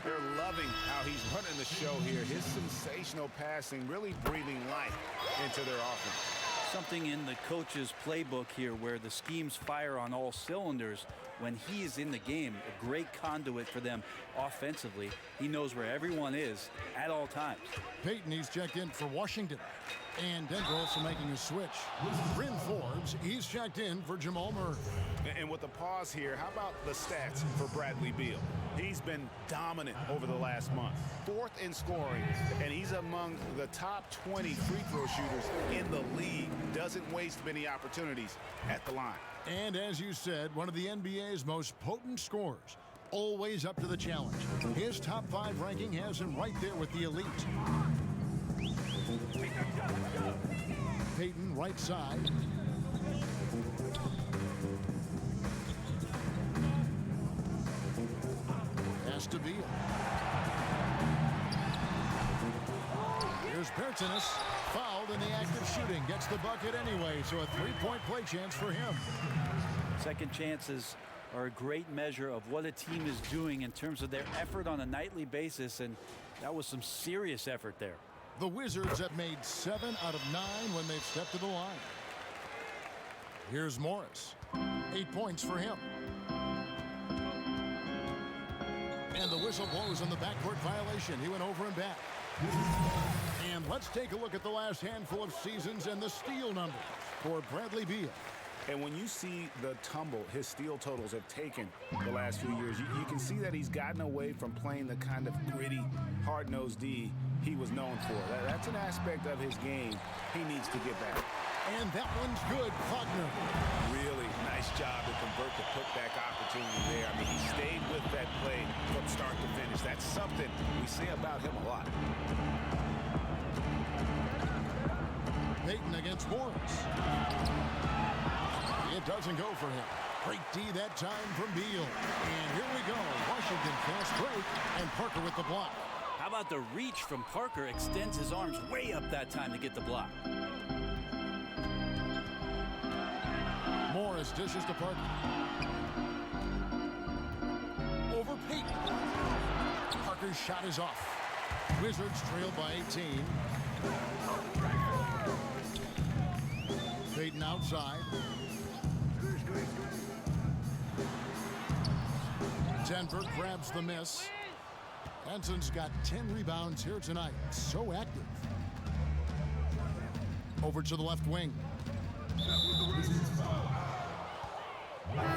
They're loving how he's running the show here. His sensational passing really breathing life into their offense. Something in the coach's playbook here where the schemes fire on all cylinders. When he is in the game, a great conduit for them offensively. He knows where everyone is at all times. Payton, he's checked in for Washington. And Denver also making a switch. Bryn Forbes, he's checked in for Jamal Murray. And with the pause here, how about the stats for Bradley Beal? He's been dominant over the last month. 4th in scoring, and he's among the top 20 free throw shooters in the league. Doesn't waste many opportunities at the line. And as you said, one of the NBA's most potent scorers. Always up to the challenge. His top 5 ranking has him right there with the elite. Payton, right side. Pass to Beal. Here's Pertinas, fouled in the act of shooting. Gets the bucket anyway, so a 3-point play chance for him. Second chances are a great measure of what a team is doing in terms of their effort on a nightly basis, and that was some serious effort there. The Wizards have made 7 out of 9 when they've stepped to the line. Here's Morris. 8 points for him. And the whistle blows on the backcourt violation. He went over and back. And let's take a look at the last handful of seasons and the steal numbers for Bradley Beal. And when you see the tumble his steal totals have taken the last few years, you can see that he's gotten away from playing the kind of gritty, hard-nosed D he was known for. That's an aspect of his game he needs to get back. And that one's good, Wagner. Really nice job to convert the putback opportunity there. I mean, he stayed with that play from start to finish. That's something we say about him a lot. Payton against Morris. It doesn't go for him. Great D that time from Beal. And here we go. Washington fast break, and Parker with the block. How about the reach from Parker? Extends his arms way up that time to get the block. Morris dishes to Parker. Over Payton. Parker's shot is off. Wizards trail by 18. Payton outside. Denver grabs the miss. Henson's got 10 rebounds here tonight. So active. Over to the left wing.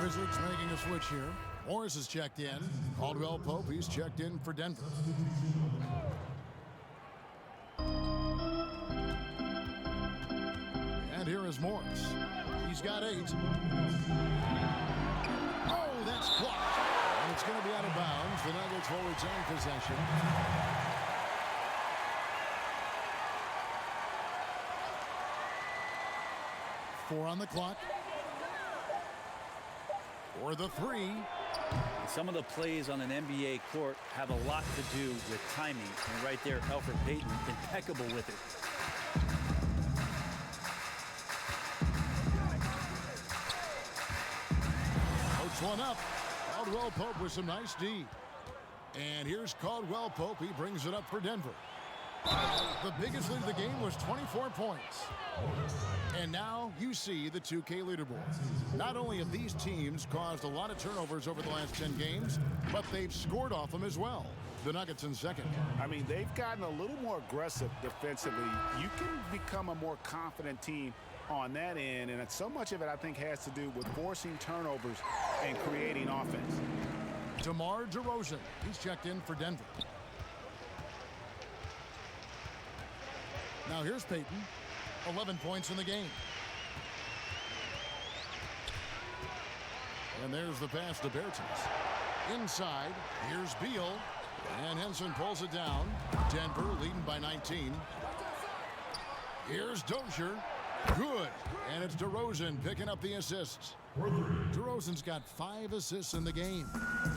Wizards making a switch here. Morris is checked in. Caldwell Pope, he's checked in for Denver. And here is Morris. He's got 8. Oh, that's blocked. And it's going to be out of bounds. The Nuggets will retain possession. Four on the clock. For the 3. Some of the plays on an NBA court have a lot to do with timing. And right there, Elfrid Payton, impeccable with it. Puts one up. Caldwell Pope with some nice D. And here's Caldwell Pope. He brings it up for Denver. The biggest lead of the game was 24 points. And now you see the 2K leaderboard. Not only have these teams caused a lot of turnovers over the last 10 games, but they've scored off them as well. The Nuggets in second. I mean, they've gotten a little more aggressive defensively. You can become a more confident team on that end, and so much of it, I think, has to do with forcing turnovers and creating offense. DeMar DeRozan, he's checked in for Denver. Now here's Payton, 11 points in the game. And there's the pass to Bertans. Inside, here's Beal, and Henson pulls it down. Denver leading by 19. Here's Dozier. Good. And it's DeRozan picking up the assists. DeRozan's got 5 assists in the game.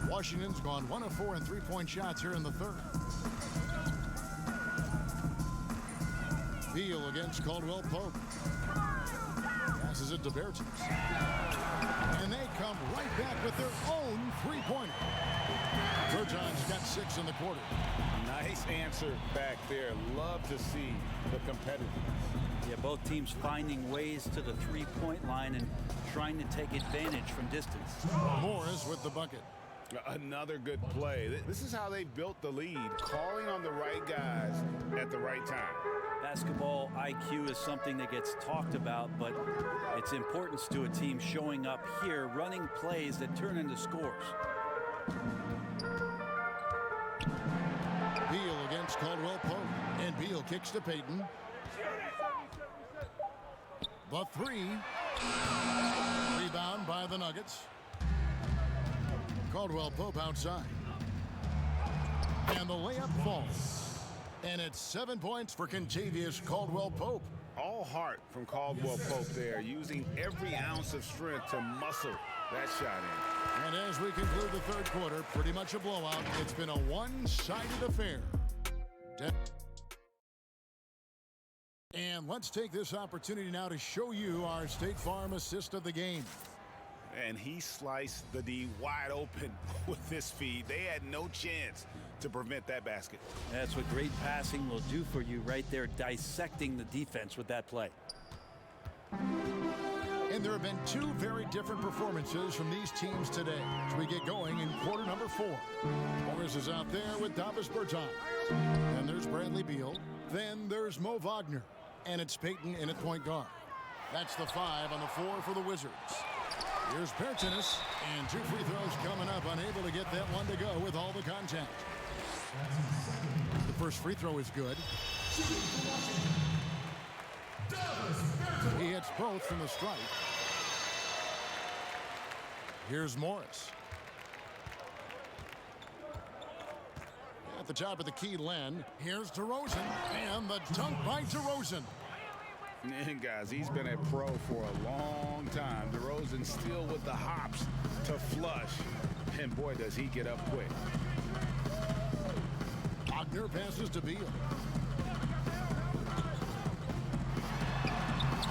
Washington's gone 1 of 4 in three-point shots here in the third. Beal against Caldwell Pope. Passes it to Bertans. And they come right back with their own three-pointer. Bertans got 6 in the quarter. Nice answer back there. Love to see the competitiveness. Yeah, both teams finding ways to the three-point line and trying to take advantage from distance. Morris with the bucket. Another good play. This is how they built the lead, calling on the right guys at the right time. Basketball IQ is something that gets talked about, but its importance to a team showing up here, running plays that turn into scores. Beal against Caldwell Pope. And Beal kicks to Payton. The 3. Rebound by the Nuggets. Caldwell Pope outside. And the layup falls. And it's 7 points for Kentavious Caldwell Pope. All heart from Caldwell Pope there, using every ounce of strength to muscle that shot in. And as we conclude the third quarter, pretty much a blowout. It's been a one-sided affair. And let's take this opportunity now to show you our State Farm assist of the game. And he sliced the D wide open with this feed. They had no chance to prevent that basket. That's what great passing will do for you right there, dissecting the defense with that play. And there have been 2 very different performances from these teams today as we get going in quarter number 4. Morris is out there with Davis Bertans. Then there's Bradley Beal. Then there's Mo Wagner. And it's Payton in at point guard. That's the 5 on the 4 for the Wizards. Here's Bertans, and 2 free throws coming up, unable to get that one to go with all the contact. The first free throw is good. He hits both from the stripe. Here's Morris. At the top of the key, Len. Here's DeRozan, and the dunk by DeRozan. And guys, he's been a pro for a long time. DeRozan still with the hops to flush. And boy, does he get up quick. Wagner passes to Beal.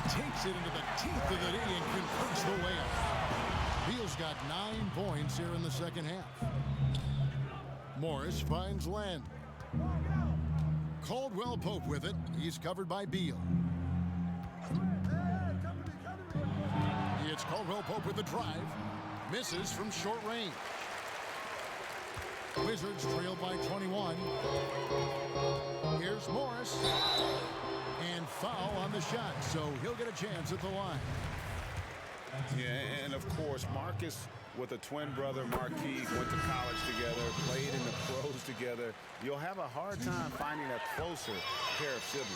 Takes it into the teeth of the knee and converts the layup. Beal's got 9 points here in the second half. Morris finds Len. Caldwell Pope with it. He's covered by Beal. It's Caldwell Pope with the drive. Misses from short range. Wizards trail by 21. Here's Morris. And foul on the shot, so he'll get a chance at the line. Yeah, and of course, Marcus with a twin brother, Marquise, went to college together, played in the pros together. You'll have a hard time finding a closer pair of siblings.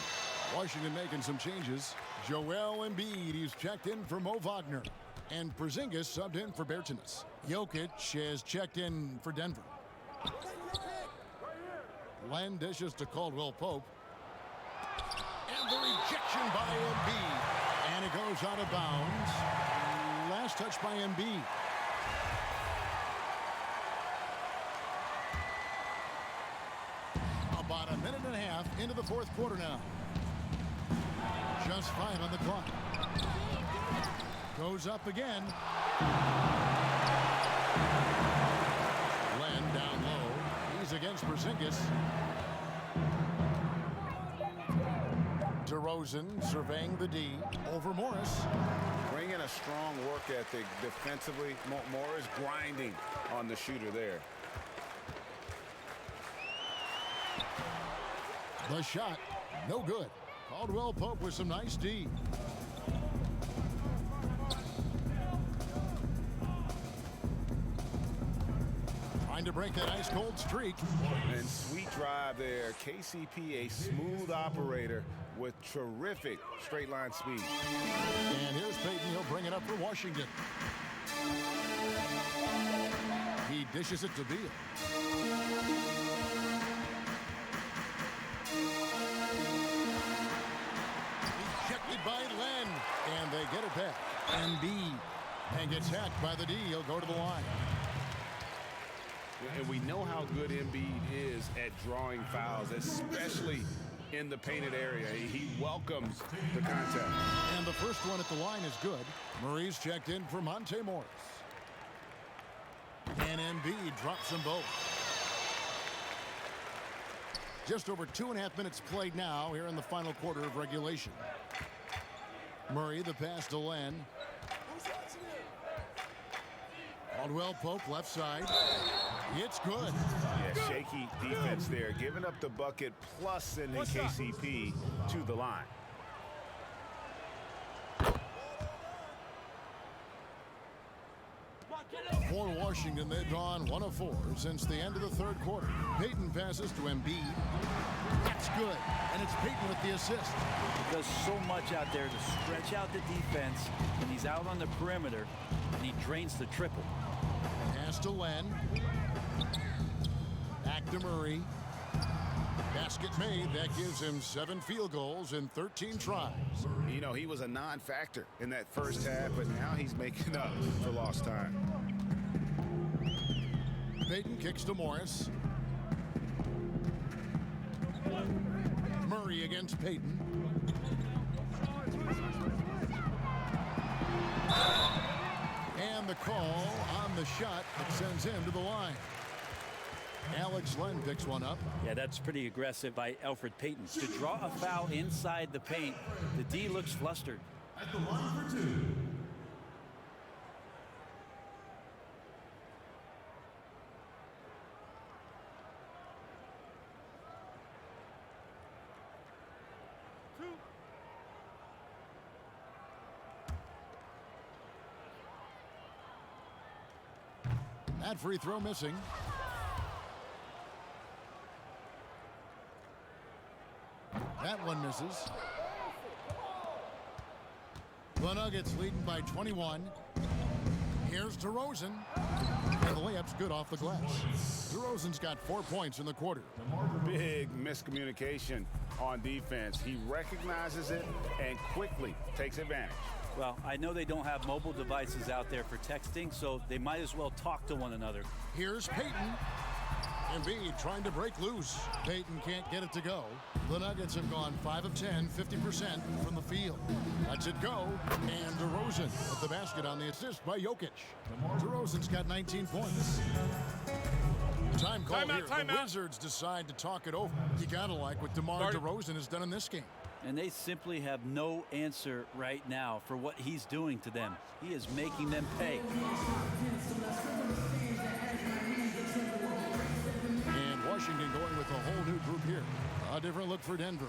Washington making some changes. Joel Embiid, he's checked in for Mo Wagner. And Porzingis subbed in for Bertans. Jokic has checked in for Denver. Len dishes to Caldwell Pope. And the rejection by Embiid. And it goes out of bounds. Last touch by Embiid. About a minute and a half into the fourth quarter now. Just 5 on the clock. Goes up again. Len down low. He's against Porzingis. DeRozan surveying the D over Morris. Bringing a strong work ethic defensively. Morris grinding on the shooter there. The shot, no good. Caldwell Pope with some nice D. Trying to break that ice-cold streak. And sweet drive there. KCP, a smooth operator with terrific straight-line speed. And here's Payton. He'll bring it up for Washington. He dishes it to Beal. Ejected by Len. And they get it back. Embiid. And gets hacked by the D. He'll go to the line. And we know how good Embiid is at drawing fouls, especially in the painted area. He welcomes the contact. And the first one at the line is good. Murray's checked in for Monte Morris. And Embiid drops them both. Just over 2.5 minutes played now here in the final quarter of regulation. Murray, the pass to Len. Caldwell Pope left side. It's good. Yeah, shaky defense there. Giving up the bucket plus sending KCP to the line. For Washington, they've gone 1 of 4 since the end of the third quarter. Payton passes to Embiid. That's good. And it's Payton with the assist. He does so much out there to stretch out the defense, and he's out on the perimeter, and he drains the triple. Pass to Len. Back to Murray. Basket made. That gives him 7 field goals in 13 tries. You know, he was a non-factor in that first half, but now he's making up for lost time. Payton kicks to Morris. Murray against Payton. And the call on the shot that sends him to the line. Alex Len picks one up. Yeah, that's pretty aggressive by Elfrid Payton. To draw a foul inside the paint, the D looks flustered. At the line for 2. That free throw missing. That one misses. The Nuggets leading by 21. Here's DeRozan. And the layup's good off the glass. DeRozan's got 4 points in the quarter. Big miscommunication on defense. He recognizes it and quickly takes advantage. Well, I know they don't have mobile devices out there for texting, so they might as well talk to one another. Here's Payton. Embiid trying to break loose. Payton can't get it to go. The Nuggets have gone 5 of 10, 50% from the field. Lets it go. And DeRozan with the basket on the assist by Jokic. DeRozan's got 19 points. Time call here. The Wizards decide to talk it over. You gotta like what DeMar DeRozan has done in this game. And they simply have no answer right now for what he's doing to them. He is making them pay. And Washington going with a whole new group here. A different look for Denver.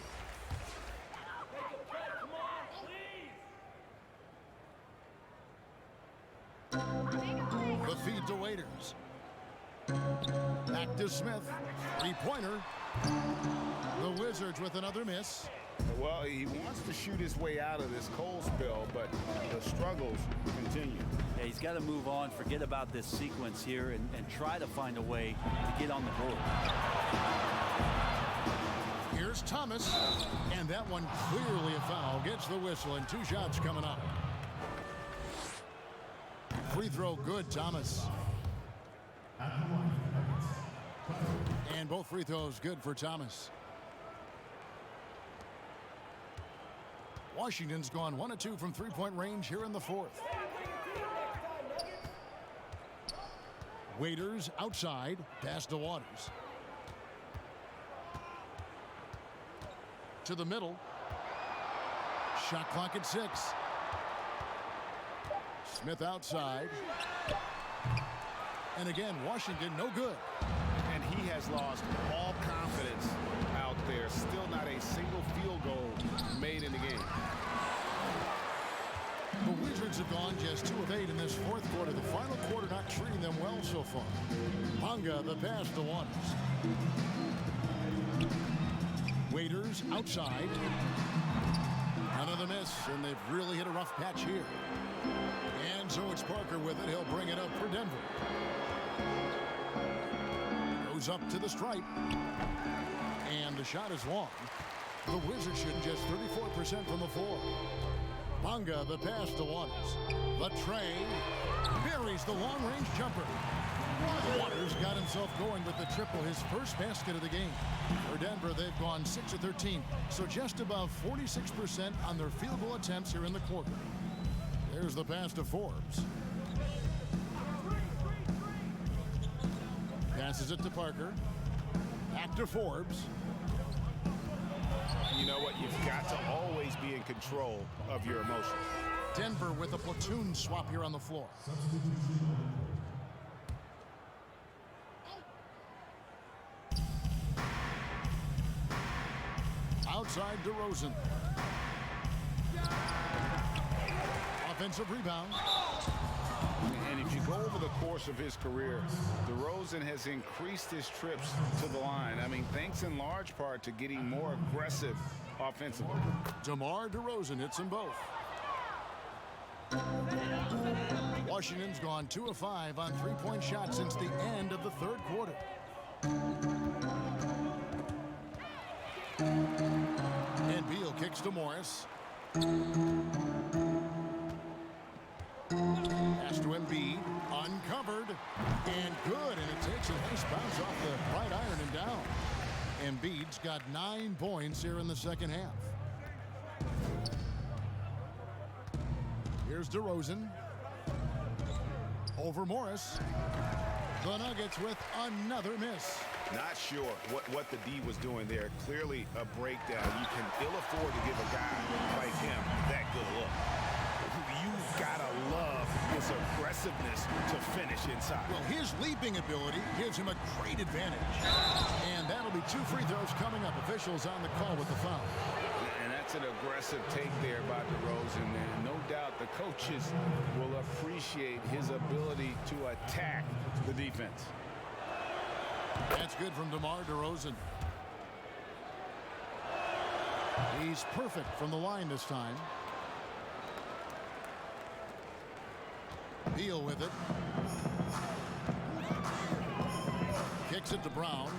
The feed to Waiters. Back to Smith. Three-pointer. The Wizards with another miss. Well, he wants to shoot his way out of this cold spell, but the struggles continue. Yeah, he's got to move on, forget about this sequence here, and try to find a way to get on the board. Here's Thomas, and that one clearly a foul. Gets the whistle, and 2 shots coming up. Free throw good, Thomas. And both free throws good for Thomas. Washington's gone 1 of 2 from three-point range here in the fourth. Waiters outside, pass to Waters. To the middle. Shot clock at 6. Smith outside. And again, Washington no good. And he has lost all confidence out there. Still not a single field goal made in the game. The Wizards have gone just 2 of 8 in this fourth quarter. The final quarter not treating them well so far. Bonga the pass to Waters. Waiters outside. Another miss, and they've really hit a rough patch here. And so it's Parker with it. He'll bring it up for Denver. Goes up to the stripe. And the shot is long. The Wizards shooting just 34% from the floor. Bonga the pass to Waters. The tray buries the long-range jumper. Waters got himself going with the triple, his first basket of the game. For Denver, they've gone 6 of 13, so just above 46% on their field goal attempts here in the quarter. There's the pass to Forbes. Passes it to Parker. Back to Forbes. You know what? You've got to always be in control of your emotions. Denver with a platoon swap here on the floor. Outside DeRozan. Offensive rebound. And if you go over the course of his career, DeRozan has increased his trips to the line. I mean, thanks in large part to getting more aggressive offensively. DeMar DeRozan hits them both. Washington's gone 2 of 5 on three-point shots since the end of the third quarter. And Beal kicks to Morris. Pass to Embiid, uncovered, and good, and it takes a nice bounce off the right iron and down. Embiid's got 9 points here in the second half. Here's DeRozan. Over Morris. The Nuggets with another miss. Not sure what the D was doing there. Clearly a breakdown. You can ill afford to give a guy like him that good a look. You've got to love his aggressiveness to finish inside. Well, his leaping ability gives him a great advantage. And that'll be 2 free throws coming up. Officials on the call with the foul. And that's an aggressive take there by DeRozan. And no doubt the coaches will appreciate his ability to attack the defense. That's good from DeMar DeRozan. He's perfect from the line this time. Beal with it. Kicks it to Brown.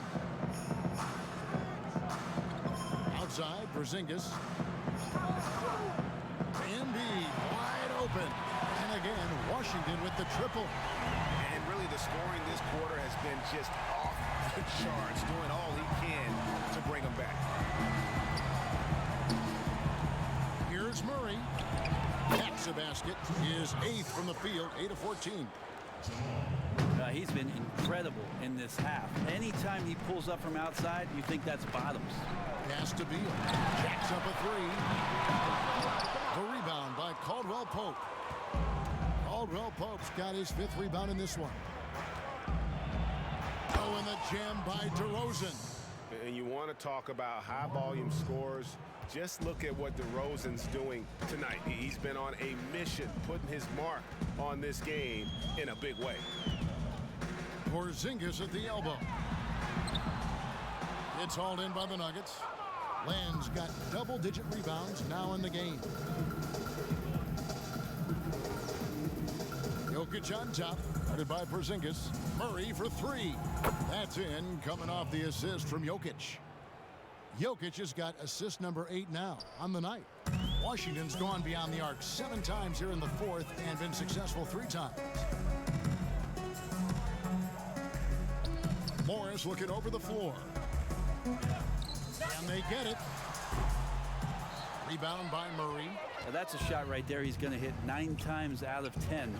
Outside, Porzingis. Embiid wide open. And again, Washington with the triple. And really the scoring this quarter has been just off the charts, doing all he can to bring them back. Here's Murray. That's a basket. His 8th from the field, 8 of 14. He's been incredible in this half. Anytime he pulls up from outside, you think that's bottoms. Pass to Beal. Jacks up a 3. The rebound by Caldwell Pope. Caldwell Pope's got his 5th rebound in this one. Oh, and the jam by DeRozan. And you want to talk about high-volume scores, just look at what DeRozan's doing tonight. He's been on a mission, putting his mark on this game in a big way. Porzingis at the elbow. It's hauled in by the Nuggets. Land's got double-digit rebounds now in the game. Jokic on top, guarded by Porzingis. Murray for three. That's in, coming off the assist from Jokic. Jokic has got assist number 8 now on the night. Washington's gone beyond the arc 7 times here in the fourth and been successful 3 times. Morris looking over the floor. And they get it. Rebound by Murray. Now that's a shot right there he's going to hit 9 times out of 10.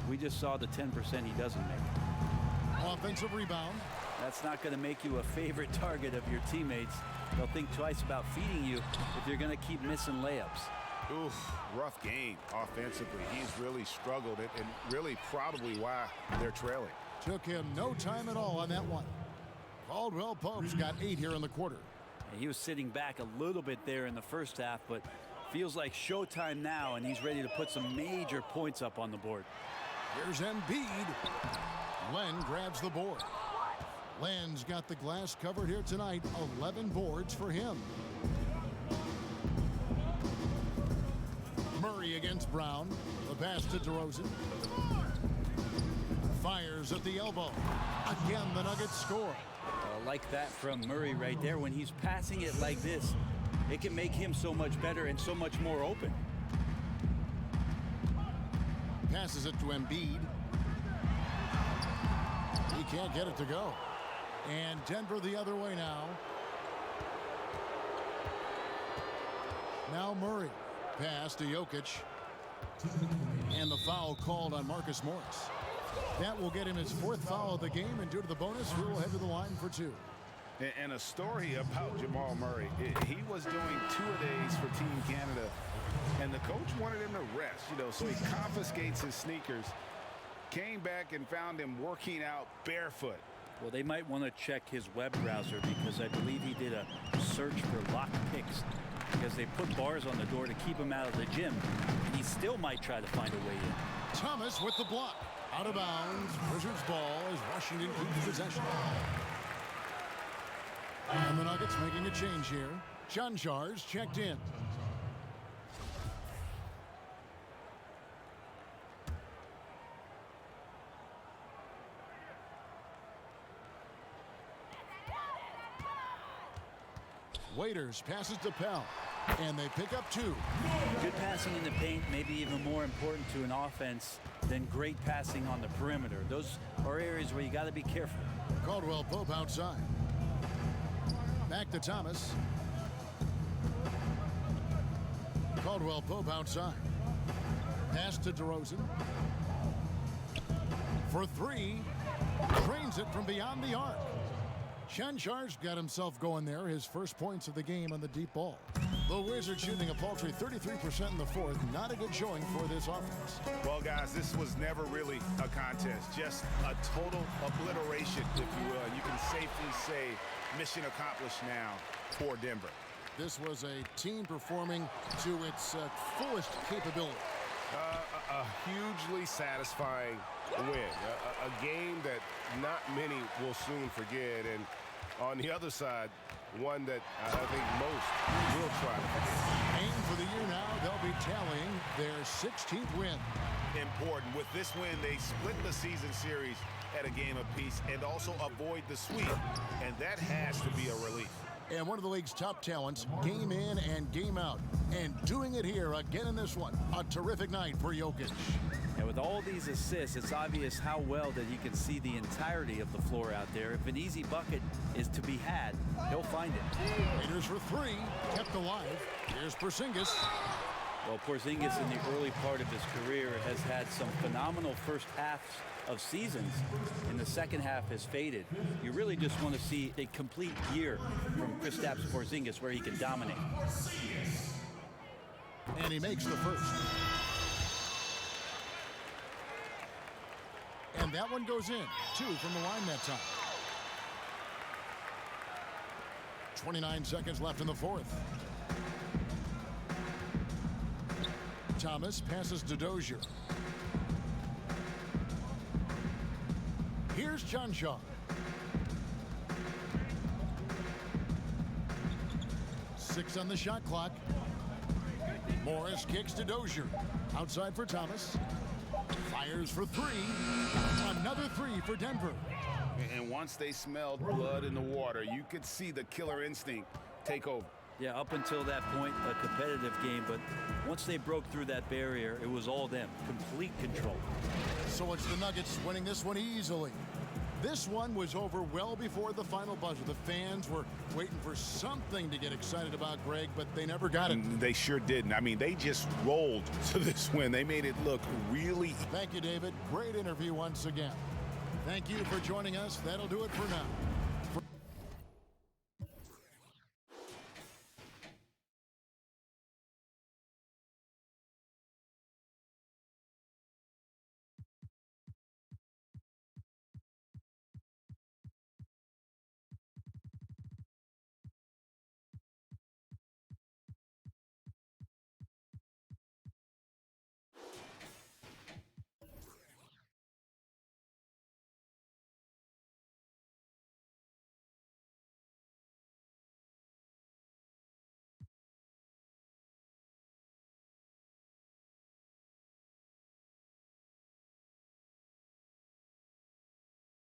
We just saw the 10% he doesn't make. Offensive rebound. That's not going to make you a favorite target of your teammates. They'll think twice about feeding you if you're going to keep missing layups. Oof, rough game offensively. He's really struggled and really probably why they're trailing. Took him no time at all on that one. Caldwell Pope's got 8 here in the quarter. And he was sitting back a little bit there in the first half, but feels like showtime now, and he's ready to put some major points up on the board. Here's Embiid. Len grabs the board. Len's got the glass covered here tonight. 11 boards for him. Murray against Brown. The pass to DeRozan. Fires at the elbow. Again, the Nuggets score. Like that from Murray right there. When he's passing it like this, it can make him so much better and so much more open. Passes it to Embiid. He can't get it to go. And Denver the other way now. Now Murray. Pass to Jokic. And the foul called on Marcus Morris. That will get him his 4th foul of the game, and due to the bonus, we will head to the line for 2. And a story about Jamal Murray. He was doing 2-a-days for Team Canada, and the coach wanted him to rest, so he confiscates his sneakers, came back and found him working out barefoot. Well, they might want to check his web browser because I believe he did a search for lock picks because they put bars on the door to keep him out of the gym, and he still might try to find a way in. Thomas with the block. Out of bounds. Wizards ball as Washington keeps possession. And the Nuggets making a change here. Chanchars checked in. Waiters passes to Pell. And they pick up 2. Good passing in the paint may be even more important to an offense than great passing on the perimeter. Those are areas where you got to be careful. Caldwell Pope outside. Back to Thomas. Caldwell Pope outside. Pass to DeRozan. For 3. Drains it from beyond the arc. Chanchar's got himself going there. His first points of the game on the deep ball. The Wizards shooting a paltry 33% in the fourth. Not a good showing for this offense. Well, guys, this was never really a contest. Just a total obliteration, if you will. You can safely say mission accomplished now for Denver. This was a team performing to its fullest capability. A hugely satisfying win. A game that not many will soon forget. And on the other side, one that I think most will try to forget. Aim for the year now, they'll be tallying their 16th win. Important. With this win, they split the season series at a game apiece and also avoid the sweep. And that has to be a relief. And one of the league's top talents, game in and game out. And doing it here again in this one. A terrific night for Jokic. And with all these assists, it's obvious how well that he can see the entirety of the floor out there. If an easy bucket is to be had, he'll find it. Raiders for 3, kept alive. Here's Porzingis. Well, Porzingis in the early part of his career has had some phenomenal first halves of seasons. In the second half has faded. You really just want to see a complete year from Kristaps Porzingis where he can dominate. And he makes the first. And that one goes in. 2 from the line that time. 29 seconds left in the fourth. Thomas passes to Dozier. Here's John Shaw. 6 on the shot clock. Morris kicks to Dozier. Outside for Thomas. Fires for 3. Another 3 for Denver. And once they smelled blood in the water, you could see the killer instinct take over. Yeah, up until that point, a competitive game, but once they broke through that barrier, it was all them. Complete control. So it's the Nuggets winning this one easily. This one was over well before the final buzzer. The fans were waiting for something to get excited about, Greg, but they never got it. They sure didn't. I mean, they just rolled to this win. They made it look really... Thank you, David. Great interview once again. Thank you for joining us. That'll do it for now.